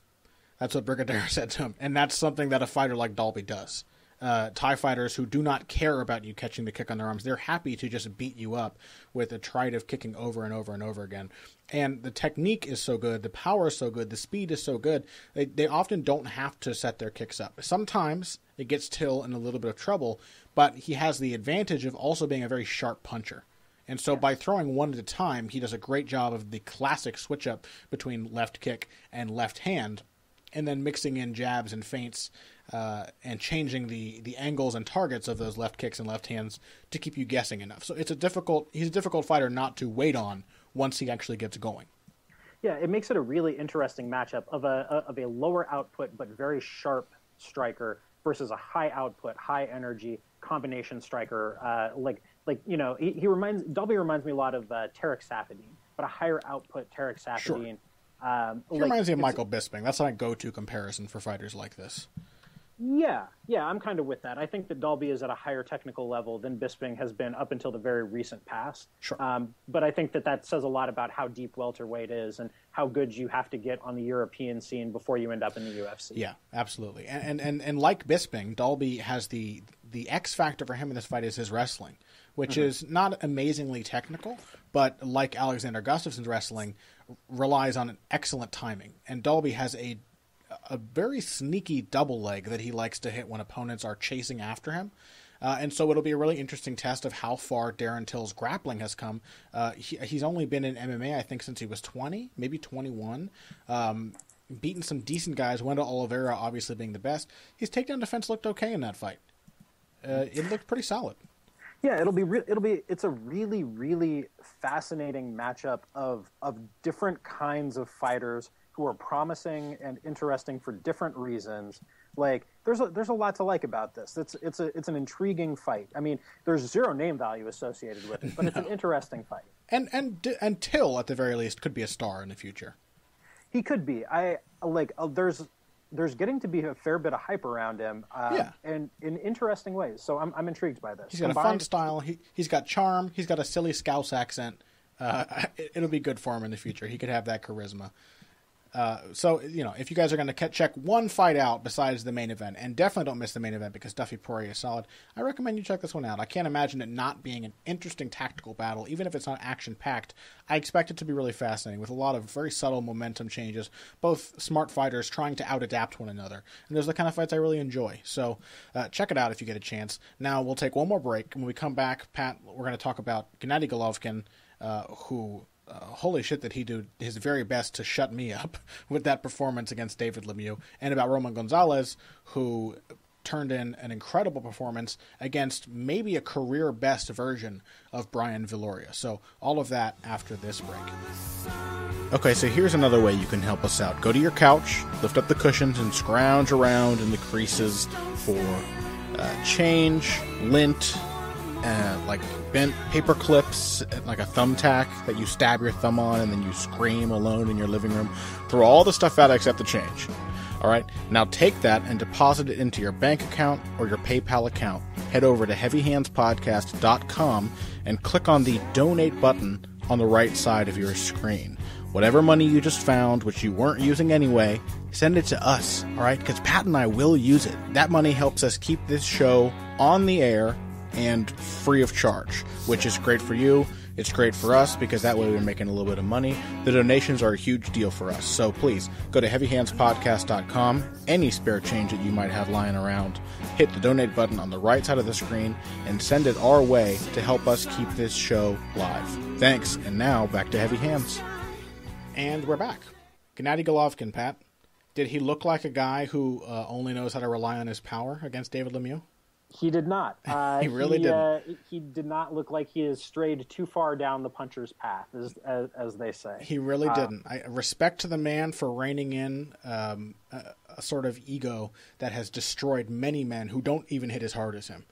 That's what Brigadero said to him. And that's something that a fighter like Dalby does. Thai fighters who do not care about you catching the kick on their arms, they're happy to just beat you up with a trite of kicking over and over and over again. And the technique is so good, the power is so good, the speed is so good, they often don't have to set their kicks up. Sometimes it gets Till in a little bit of trouble, but he has the advantage of also being a very sharp puncher. And so by throwing one at a time, he does a great job of the classic switch-up between left kick and left hand, and then mixing in jabs and feints and changing the angles and targets of those left kicks and left hands to keep you guessing enough. So he's a difficult fighter not to wait on once he actually gets going. Yeah, it makes it a really interesting matchup of a lower output but very sharp striker versus a high output, high energy combination striker. Dalby reminds me a lot of Tarek Safadine, but a higher output Tarek Safadine. Sure. He reminds me of Michael Bisping. That's my go-to comparison for fighters like this. Yeah, I'm kind of with that. I think that Dalby is at a higher technical level than Bisping has been up until the very recent past. Sure. But I think that says a lot about how deep welterweight is and how good you have to get on the European scene before you end up in the UFC. Yeah, absolutely. And like Bisping, Dalby has the X factor for him in this fight is his wrestling, which is not amazingly technical, but like Alexander Gustafsson's wrestling, relies on an excellent timing. And Dalby has a very sneaky double leg that he likes to hit when opponents are chasing after him. And so it'll be a really interesting test of how far Darren Till's grappling has come. He's only been in MMA, I think, since he was 20, maybe 21. Beaten some decent guys, Wendell Oliveira obviously being the best. His takedown defense looked okay in that fight. It looked pretty solid. Yeah, it's a really, really fascinating matchup of different kinds of fighters who are promising and interesting for different reasons. Like there's a lot to like about this. It's an intriguing fight. I mean, there's zero name value associated with it, but it's an interesting fight. And Till at the very least could be a star in the future. He could be. There's getting to be a fair bit of hype around him, and in interesting ways. So I'm intrigued by this. He's got a fun style. He's got charm. He's got a silly Scouse accent. It'll be good for him in the future. He could have that charisma. So, if you guys are going to check one fight out besides the main event, and definitely don't miss the main event because Duffy Poirier is solid, I recommend you check this one out. I can't imagine it not being an interesting tactical battle, even if it's not action-packed. I expect it to be really fascinating with a lot of very subtle momentum changes, both smart fighters trying to out-adapt one another. And those are the kind of fights I really enjoy. So check it out if you get a chance. Now, we'll take one more break. When we come back, Pat, we're going to talk about Gennady Golovkin, who... holy shit that he did his very best to shut me up with that performance against David Lemieux, and about Roman Gonzalez, who turned in an incredible performance against maybe a career-best version of Brian Viloria. So all of that after this break. Okay, so here's another way you can help us out. Go to your couch, lift up the cushions, and scrounge around in the creases for change, lint, like bent paper clips, like a thumbtack that you stab your thumb on and then you scream alone in your living room. Throw all the stuff out except the change. All right, now take that and deposit it into your bank account or your PayPal account. Head over to heavyhandspodcast.com and click on the donate button on the right side of your screen. Whatever money you just found, which you weren't using anyway, send it to us, all right? Because Pat and I will use it. That money helps us keep this show on the air and free of charge, which is great for you. It's great for us because that way we're making a little bit of money. The donations are a huge deal for us. So please go to heavyhandspodcast.com. Any spare change that you might have lying around, hit the donate button on the right side of the screen and send it our way to help us keep this show live. Thanks. And now back to Heavy Hands. And we're back. Gennady Golovkin, Pat. Did he look like a guy who only knows how to rely on his power against David Lemieux? He did not. He really didn't. He did not look like he has strayed too far down the puncher's path, as they say. He really didn't. I respect to the man for reining in a sort of ego that has destroyed many men who don't even hit as hard as him.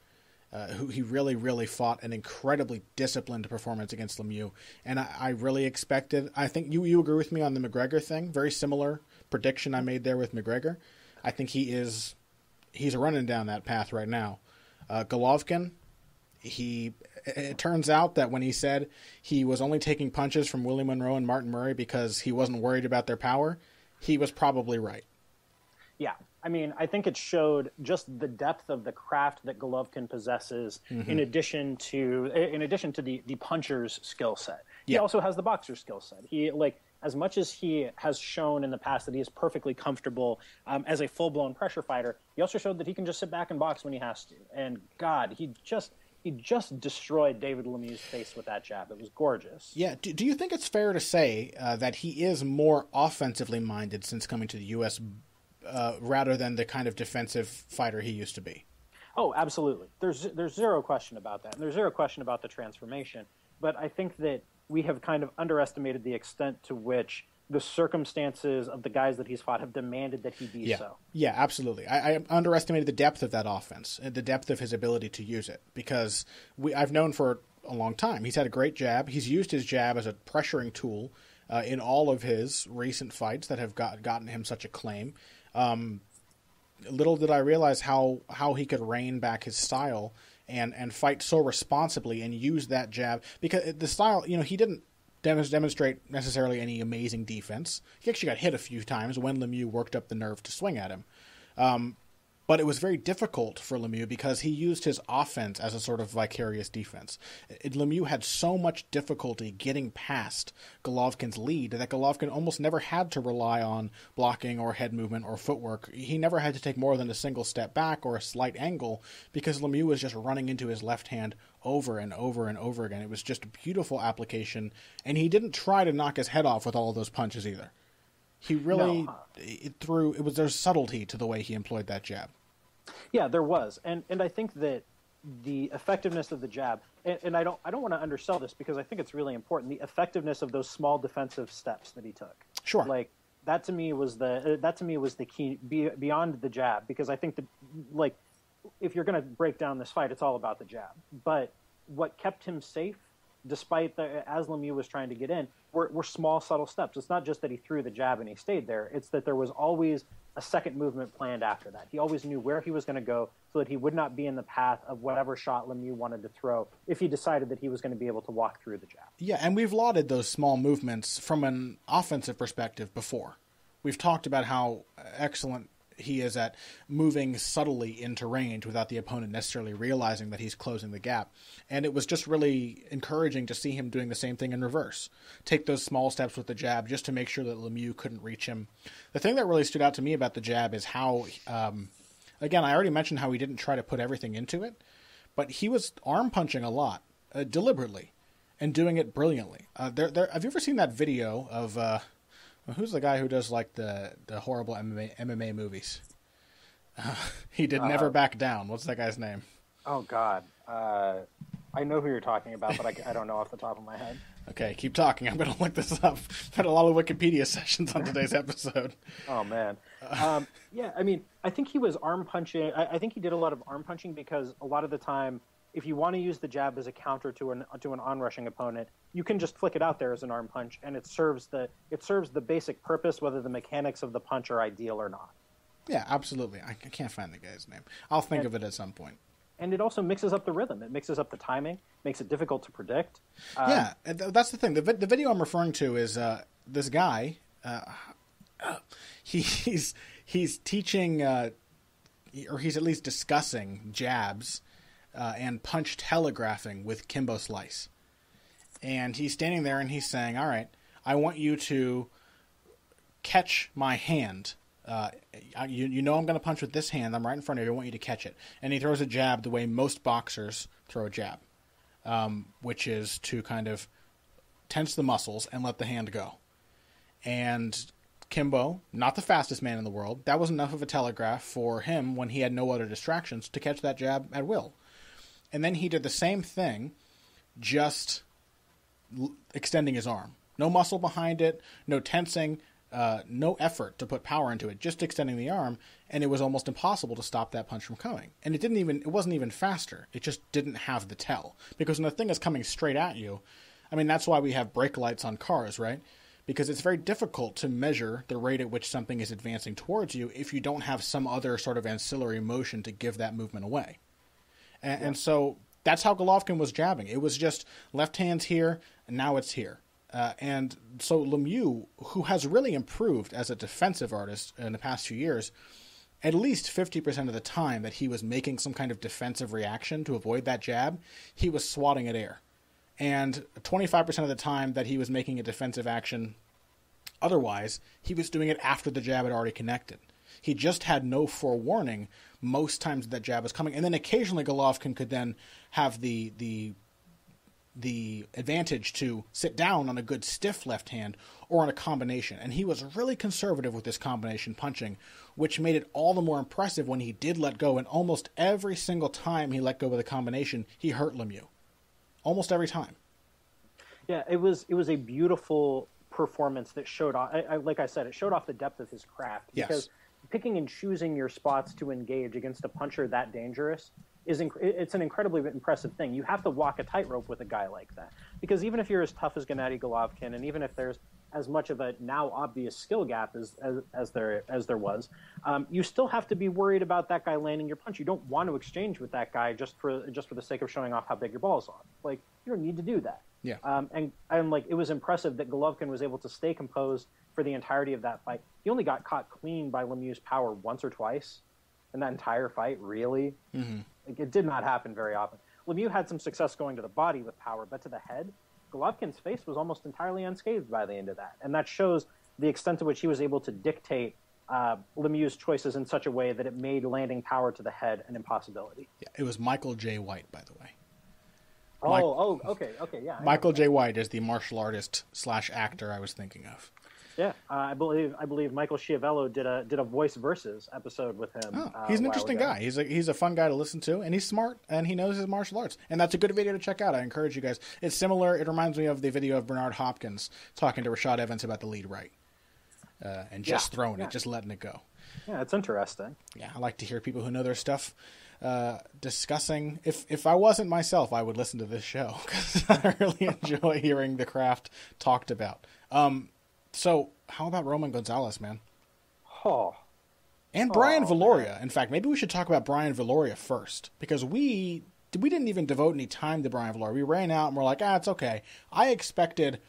Who he really, really fought an incredibly disciplined performance against Lemieux. And I really expected, I think you agree with me on the McGregor thing. Very similar prediction I made there with McGregor. I think he's running down that path right now. Golovkin, it turns out that when he said he was only taking punches from Willie Monroe and Martin Murray because he wasn't worried about their power, he was probably right. Yeah. I mean, I think it showed just the depth of the craft that Golovkin possesses in addition to the puncher's skill set. He also has the boxer's skill set. He, as much as he has shown in the past that he is perfectly comfortable as a full-blown pressure fighter, he also showed that he can just sit back and box when he has to. And God, he just destroyed David Lemieux's face with that jab. It was gorgeous. Yeah. Do you think it's fair to say that he is more offensively minded since coming to the U.S. Rather than the kind of defensive fighter he used to be? Oh, absolutely. There's zero question about that. And there's zero question about the transformation. But I think that we have kind of underestimated the extent to which the circumstances of the guys that he's fought have demanded that he be so. Yeah, absolutely. I underestimated the depth of that offense, the depth of his ability to use it, because I've known for a long time. He's had a great jab. He's used his jab as a pressuring tool in all of his recent fights that have gotten him such acclaim. Little did I realize how he could rein back his style and fight so responsibly and use that jab, because the style, he didn't demonstrate necessarily any amazing defense. He actually got hit a few times when Lemieux worked up the nerve to swing at him. But it was very difficult for Lemieux because he used his offense as a sort of vicarious defense. Lemieux had so much difficulty getting past Golovkin's lead that Golovkin almost never had to rely on blocking or head movement or footwork. He never had to take more than a single step back or a slight angle because Lemieux was just running into his left hand over and over and over again. It was just a beautiful application, and he didn't try to knock his head off with all of those punches either. He really there's subtlety to the way he employed that jab. Yeah, there was, and I think that the effectiveness of the jab, and I don't want to undersell this because I think it's really important. The effectiveness of those small defensive steps that he took. Sure. That to me was the key beyond the jab, because I think that if you're going to break down this fight, it's all about the jab. But what kept him safe despite as Lemieux was trying to get in, were small, subtle steps. It's not just that he threw the jab and he stayed there. It's that there was always a second movement planned after that. He always knew where he was going to go so that he would not be in the path of whatever shot Lemieux wanted to throw if he decided that he was going to be able to walk through the jab. Yeah, and we've lauded those small movements from an offensive perspective before. We've talked about how excellent he is at moving subtly into range without the opponent necessarily realizing that he's closing the gap. And it was just really encouraging to see him doing the same thing in reverse. Take those small steps with the jab just to make sure that Lemieux couldn't reach him. The thing that really stood out to me about the jab is how, again, I already mentioned how he didn't try to put everything into it, but he was arm punching a lot, deliberately, and doing it brilliantly. Have you ever seen that video of... who's the guy who does like the horrible MMA movies? He did Never Back Down. What's that guy's name? Oh, God. I know who you're talking about, but I don't know off the top of my head. Okay, keep talking. I'm going to look this up. I've had a lot of Wikipedia sessions on today's episode. Oh, man. Yeah, I mean, I think he was arm punching. I think he did a lot of arm punching because a lot of the time, if you want to use the jab as a counter to an onrushing opponent, you can just flick it out there as an arm punch, and it serves the basic purpose, whether the mechanics of the punch are ideal or not. Yeah, absolutely. I can't find the guy's name. I'll think of it at some point. And it also mixes up the rhythm. It mixes up the timing, makes it difficult to predict. Yeah, that's the thing. The video I'm referring to is this guy. He's teaching, or he's at least discussing jabs and punch telegraphing with Kimbo Slice. And he's standing there and he's saying, all right, I want you to catch my hand. You know I'm going to punch with this hand. I'm right in front of you. I want you to catch it. And he throws a jab the way most boxers throw a jab, which is to kind of tense the muscles and let the hand go. And Kimbo, not the fastest man in the world, that was enough of a telegraph for him when he had no other distractions to catch that jab at will. And then he did the same thing, just extending his arm. No muscle behind it, no tensing, no effort to put power into it, just extending the arm, and it was almost impossible to stop that punch from coming. And it wasn't even faster. It just didn't have the tell. Because when the thing is coming straight at you, I mean, that's why we have brake lights on cars, right? Because it's very difficult to measure the rate at which something is advancing towards you if you don't have some other sort of ancillary motion to give that movement away. And so that's how Golovkin was jabbing. It was just left hand's here, and now it's here. And so Lemieux, who has really improved as a defensive artist in the past few years, at least 50% of the time that he was making some kind of defensive reaction to avoid that jab, he was swatting at air. And 25% of the time that he was making a defensive action otherwise, he was doing it after the jab had already connected. He just had no forewarning most times that jab was coming. And then occasionally Golovkin could then have the advantage to sit down on a good stiff left hand or on a combination. And he was really conservative with this combination punching, which made it all the more impressive when he did let go. And almost every single time he let go with a combination, he hurt Lemieux. Almost every time. Yeah, it was a beautiful performance that showed off. Like I said, it showed off the depth of his craft. Because picking and choosing your spots to engage against a puncher that dangerous it's an incredibly impressive thing. You have to walk a tightrope with a guy like that, because even if you're as tough as Gennady Golovkin, and even if there's as much of a now obvious skill gap as there was, you still have to be worried about that guy landing your punch. You don't want to exchange with that guy just for the sake of showing off how big your balls are. Like, you don't need to do that. Yeah. And like, it was impressive that Golovkin was able to stay composed for the entirety of that fight. He only got caught clean by Lemieux's power once or twice in that entire fight. Really. Mm-hmm. Like, it did not happen very often. Lemieux had some success going to the body with power, but to the head, Golovkin's face was almost entirely unscathed by the end of that. And that shows the extent to which he was able to dictate Lemieux's choices in such a way that it made landing power to the head an impossibility. Yeah, it was Michael J. White, by the way. Okay, yeah. Michael J. White is the martial artist / actor I was thinking of. Yeah, I believe Michael Schiavello did a voice versus episode with him. Oh, he's an interesting guy. He's a fun guy to listen to, and he's smart, and he knows his martial arts. And that's a good video to check out. I encourage you guys. It's similar. It reminds me of the video of Bernard Hopkins talking to Rashad Evans about the lead right, and just throwing it, just letting it go. Yeah, it's interesting. Yeah, I like to hear people who know their stuff discussing. If I wasn't myself, I would listen to this show because I really enjoy hearing the craft talked about. So how about Roman Gonzalez, man? Oh. And Brian Viloria. Man. In fact, maybe we should talk about Brian Viloria first, because we didn't even devote any time to Brian Viloria. We ran out and we're like, it's okay. I expected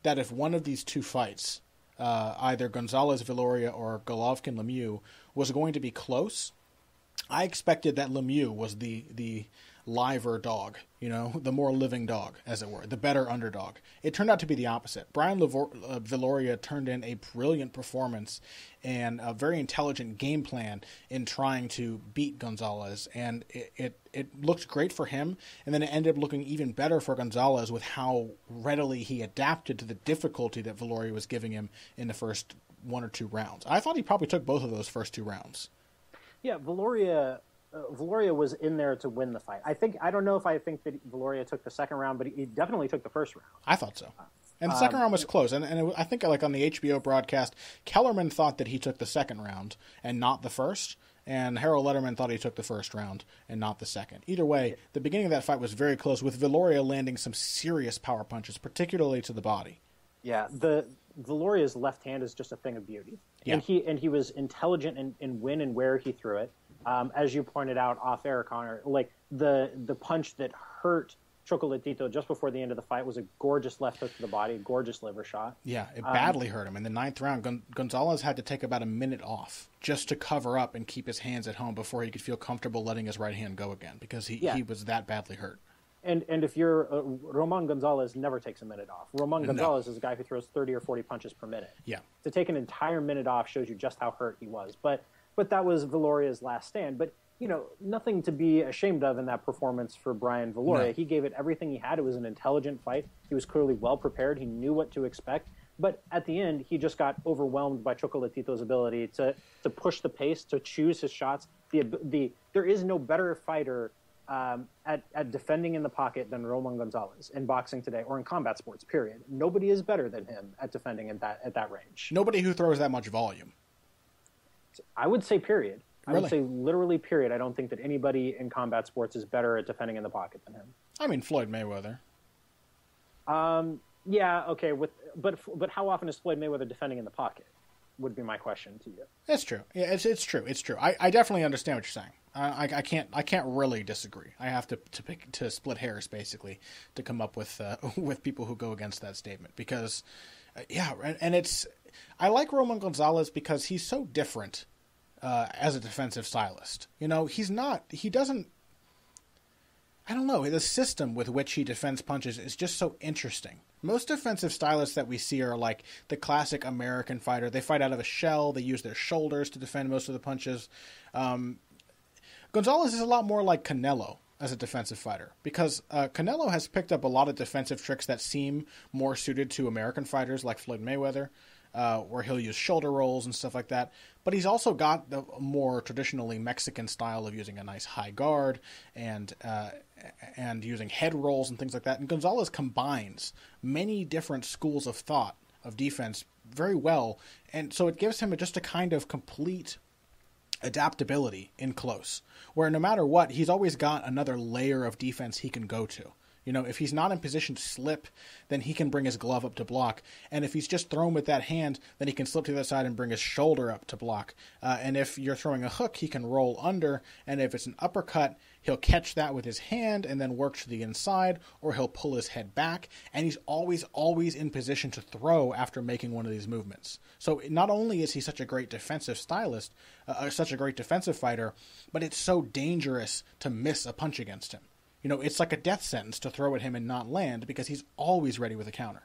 that if one of these two fights, either Gonzalez Viloria or Golovkin Lemieux, was going to be close, I expected that Lemieux was the liver dog, the more living dog, as it were, the better underdog. It turned out to be the opposite. Brian Viloria turned in a brilliant performance and a very intelligent game plan in trying to beat Gonzalez, and it looked great for him, and then it ended up looking even better for Gonzalez with how readily he adapted to the difficulty that Viloria was giving him in the first 1 or 2 rounds. I thought he probably took both of those first 2 rounds. Yeah, Viloria was in there to win the fight. I don't know if I think that Viloria took the second round, but he definitely took the first round. I thought so. And the second round was close. And I think like on the HBO broadcast, Kellerman thought that he took the second round and not the first. And Harold Letterman thought he took the first round and not the second. Either way, the beginning of that fight was very close, with Viloria landing some serious power punches, particularly to the body. Yeah, Viloria's left hand is just a thing of beauty. Yeah. And he was intelligent in when and where he threw it. As you pointed out off air, Connor, like the punch that hurt Chocolatito just before the end of the fight was a gorgeous left hook to the body, a gorgeous liver shot. Yeah, it badly hurt him. In the 9th round, Gonzalez had to take about a minute off just to cover up and keep his hands at home before he could feel comfortable letting his right hand go again, because he was that badly hurt. And if you're Roman Gonzalez never takes a minute off. Roman Gonzalez is a guy who throws 30 or 40 punches per minute. Yeah. To take an entire minute off shows you just how hurt he was. But that was Viloria's last stand. But nothing to be ashamed of in that performance for Brian Viloria. No. He gave it everything he had. It was an intelligent fight. He was clearly well prepared. He knew what to expect. But at the end, he just got overwhelmed by Chocolatito's ability to push the pace, to choose his shots. There is no better fighter at defending in the pocket than Roman Gonzalez in boxing today, or in combat sports, period. Nobody is better than him at defending at that range. Nobody who throws that much volume. I would say period. Really? I would say literally period. I don't think that anybody in combat sports is better at defending in the pocket than him. I mean, Floyd Mayweather. Yeah, okay. But how often is Floyd Mayweather defending in the pocket? Would be my question to you. It's true. Yeah, it's true. It's true. I definitely understand what you're saying. I can't really disagree. I have to split hairs basically to come up with people who go against that statement, because and it's, I like Roman Gonzalez because he's so different as a defensive stylist. He doesn't. I don't know. The system with which he defends punches is just so interesting. Most defensive stylists that we see are like the classic American fighter. They fight out of a shell. They use their shoulders to defend most of the punches. Gonzalez is a lot more like Canelo as a defensive fighter, because Canelo has picked up a lot of defensive tricks that seem more suited to American fighters like Floyd Mayweather, where he'll use shoulder rolls and stuff like that. But he's also got the more traditionally Mexican style of using a nice high guard and using head rolls and things like that. And Gonzalez combines many different schools of thought of defense very well, and so it gives him just a kind of complete adaptability in close, where no matter what, he's always got another layer of defense he can go to. If he's not in position to slip, then he can bring his glove up to block. And if he's just thrown with that hand, then he can slip to the other side and bring his shoulder up to block. And if you're throwing a hook, he can roll under. And if it's an uppercut, he'll catch that with his hand and then work to the inside, or he'll pull his head back. And he's always in position to throw after making one of these movements. So not only is he such a great defensive stylist, such a great defensive fighter, but it's so dangerous to miss a punch against him. It's like a death sentence to throw at him and not land, because he's always ready with a counter.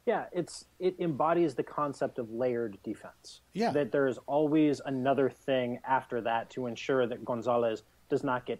Yeah, it embodies the concept of layered defense. Yeah. That there's always another thing after that to ensure that Gonzalez does not get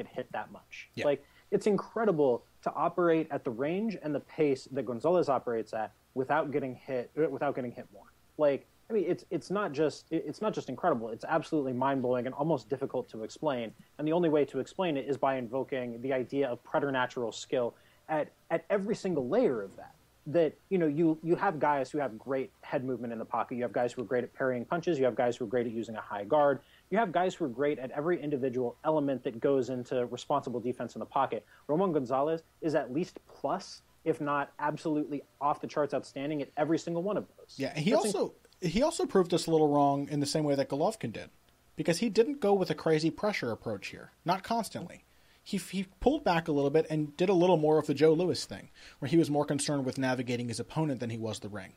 hit that much. Yeah. Like, it's incredible to operate at the range and the pace that Gonzalez operates at without getting hit more. Like, I mean, it's not just incredible. It's absolutely mind-blowing and almost difficult to explain. And the only way to explain it is by invoking the idea of preternatural skill at every single layer of that. That, you have guys who have great head movement in the pocket. You have guys who are great at parrying punches. You have guys who are great at using a high guard. you have guys who are great at every individual element that goes into responsible defense in the pocket. Roman Gonzalez is at least plus, if not absolutely off the charts outstanding at every single one of those. Yeah, he also proved us a little wrong in the same way that Golovkin did, because he didn't go with a crazy pressure approach here, not constantly. He pulled back a little bit and did a little more of the Joe Louis thing, where he was more concerned with navigating his opponent than he was the ring.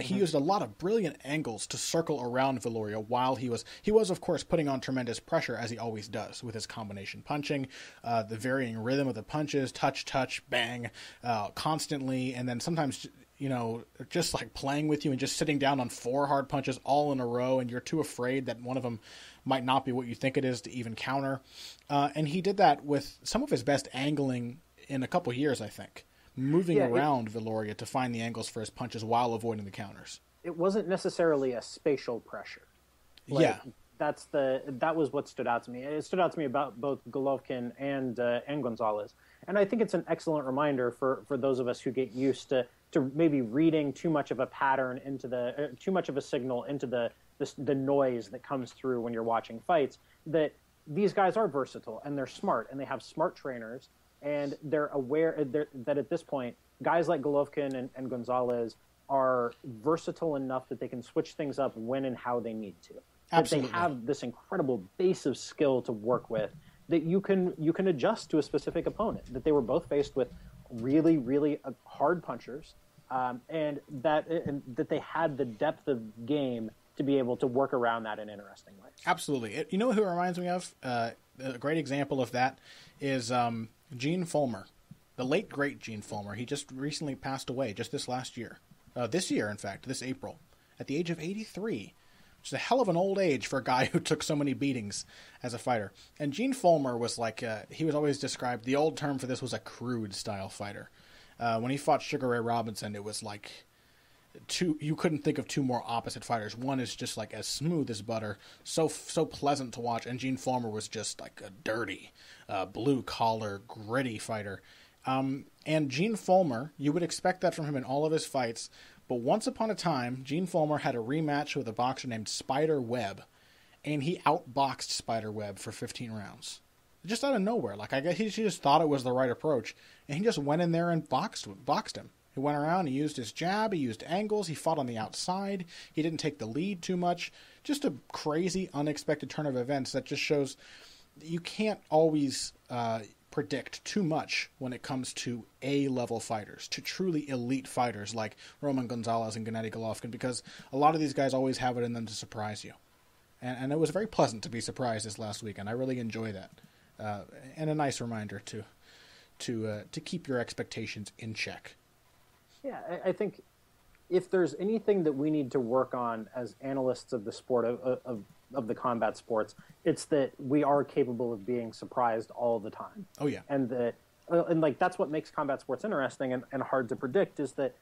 He used a lot of brilliant angles to circle around Viloria while he was, of course, putting on tremendous pressure, as he always does, with his combination punching, the varying rhythm of the punches, touch, bang, constantly, and then sometimes, just like playing with you and just sitting down on 4 hard punches all in a row, and you're too afraid that one of them might not be what you think it is to even counter. And he did that with some of his best angling in a couple years, I think. Moving around Viloria to find the angles for his punches while avoiding the counters. It wasn't necessarily a spatial pressure. That was what stood out to me. It stood out to me about both Golovkin and Gonzalez. And I think it's an excellent reminder for those of us who get used to maybe reading too much of a pattern into too much of a signal into the noise that comes through when you're watching fights, that these guys are versatile and they're smart and they have smart trainers. And they're aware that at this point, guys like Golovkin and Gonzalez are versatile enough that they can switch things up when and how they need to. Absolutely. That they have this incredible base of skill to work with that you can adjust to a specific opponent. That they were both faced with really, really hard punchers, and that they had the depth of game to be able to work around that in interesting ways. Absolutely. You know who it reminds me of? A great example of that is Gene Fulmer, the late, great Gene Fulmer. He just recently passed away, just this last year. This year, in fact, this April, at the age of 83, which is a hell of an old age for a guy who took so many beatings as a fighter. And Gene Fulmer was like, he was always described, the old term for this was a crude-style fighter. When he fought Sugar Ray Robinson, it was like you couldn't think of two more opposite fighters. One is just like as smooth as butter, so pleasant to watch, and Gene Fulmer was just like a dirty, blue-collar, gritty fighter. And Gene Fulmer, you would expect that from him in all of his fights, but once upon a time, Gene Fulmer had a rematch with a boxer named Spider Webb, and he outboxed Spider Webb for 15 rounds. Just out of nowhere. Like, I guess he just thought it was the right approach, and he just went in there and boxed him. He went around, he used his jab, he used angles, he fought on the outside, he didn't take the lead too much. Just a crazy, unexpected turn of events that just shows you can't always predict too much when it comes to A-level fighters, to truly elite fighters like Roman Gonzalez and Gennady Golovkin, because a lot of these guys always have it in them to surprise you. And it was very pleasant to be surprised this last weekend. I really enjoy that. And a nice reminder to keep your expectations in check. Yeah, I think if there's anything that we need to work on as analysts of the sport of the combat sports, it's that we are capable of being surprised all the time. Oh yeah, and that like that's what makes combat sports interesting and hard to predict, is that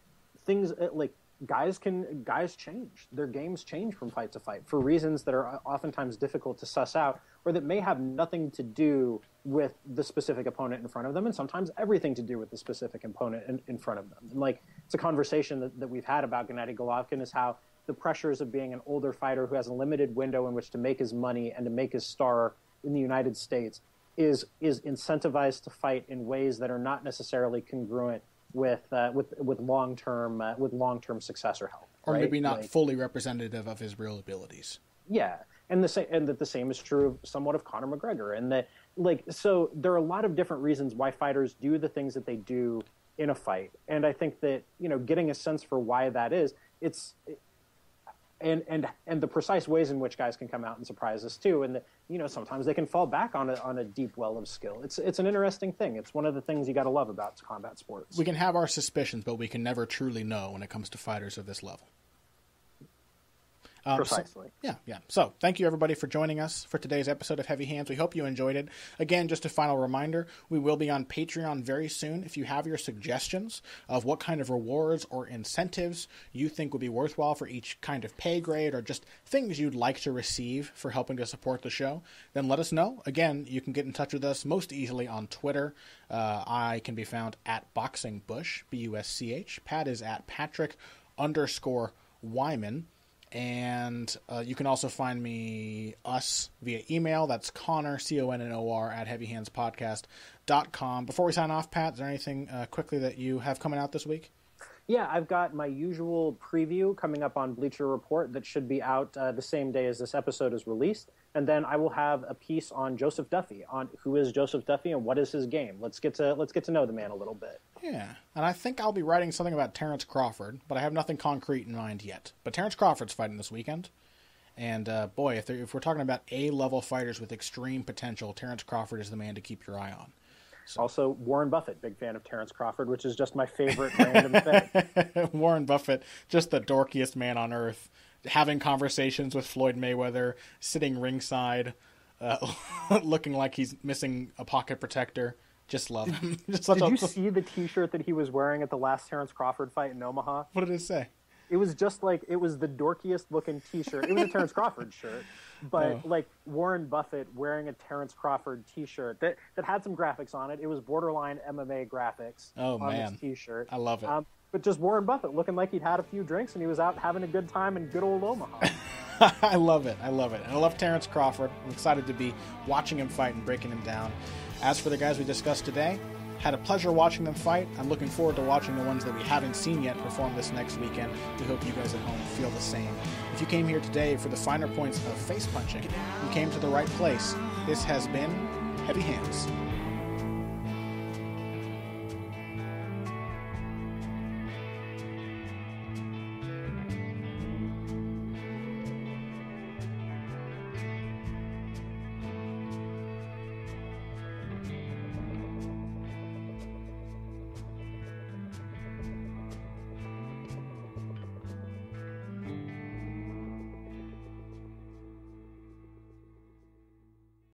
things like guys change, their games change from fight to fight for reasons that are oftentimes difficult to suss out, or that may have nothing to do with the specific opponent in front of them, and sometimes everything to do with the specific opponent in front of them. And like, it's a conversation that we've had about Gennady Golovkin, is how the pressures of being an older fighter who has a limited window in which to make his money and to make his star in the United States is incentivized to fight in ways that are not necessarily congruent with long-term success or health, or right? maybe not fully representative of his real abilities. Yeah, and that the same is true somewhat of Conor McGregor, and that so there are a lot of different reasons why fighters do the things that they do in a fight, and I think that getting a sense for why that is, and the precise ways in which guys can come out and surprise us too, and that sometimes they can fall back on a deep well of skill. It's an interesting thing. It's one of the things you got to love about combat sports. We can have our suspicions, but we can never truly know when it comes to fighters of this level. Precisely. Yeah. So thank you, everybody, for joining us for today's episode of Heavy Hands. We hope you enjoyed it. Again, just a final reminder, we will be on Patreon very soon. If you have your suggestions of what kind of rewards or incentives you think would be worthwhile for each kind of pay grade, or just things you'd like to receive for helping to support the show, then let us know. Again, you can get in touch with us most easily on Twitter. I can be found at BoxingBush, B-U-S-C-H. Pat is at Patrick_Wyman. And you can also find us via email. That's Connor, CONNOR, at heavyhandspodcast.com. Before we sign off, Pat, is there anything quickly that you have coming out this week? Yeah, I've got my usual preview coming up on Bleacher Report that should be out the same day as this episode is released. And then I will have a piece on Joseph Duffy, on who is Joseph Duffy and what is his game. Let's get to know the man a little bit. Yeah, and I think I'll be writing something about Terrence Crawford, but I have nothing concrete in mind yet. But Terrence Crawford's fighting this weekend. And boy, if we're talking about A-level fighters with extreme potential, Terrence Crawford is the man to keep your eye on. So. Also, Warren Buffett, big fan of Terrence Crawford, which is just my favorite random thing. Warren Buffett, just the dorkiest man on earth, having conversations with Floyd Mayweather, sitting ringside, looking like he's missing a pocket protector. Just love him. Did you see the T-shirt that he was wearing at the last Terrence Crawford fight in Omaha? What did it say? It was just like, it was the dorkiest looking T-shirt. It was a Terrence Crawford shirt, but like Warren Buffett wearing a Terrence Crawford T-shirt that had some graphics on it. It was borderline MMA graphics on his T-shirt. I love it. But just Warren Buffett looking like he'd had a few drinks and he was out having a good time in good old Omaha. I love it. And I love Terrence Crawford. I'm excited to be watching him fight and breaking him down. As for the guys we discussed today, had a pleasure watching them fight. I'm looking forward to watching the ones that we haven't seen yet perform this next weekend. We hope you guys at home feel the same. If you came here today for the finer points of face punching, you came to the right place. This has been Heavy Hands.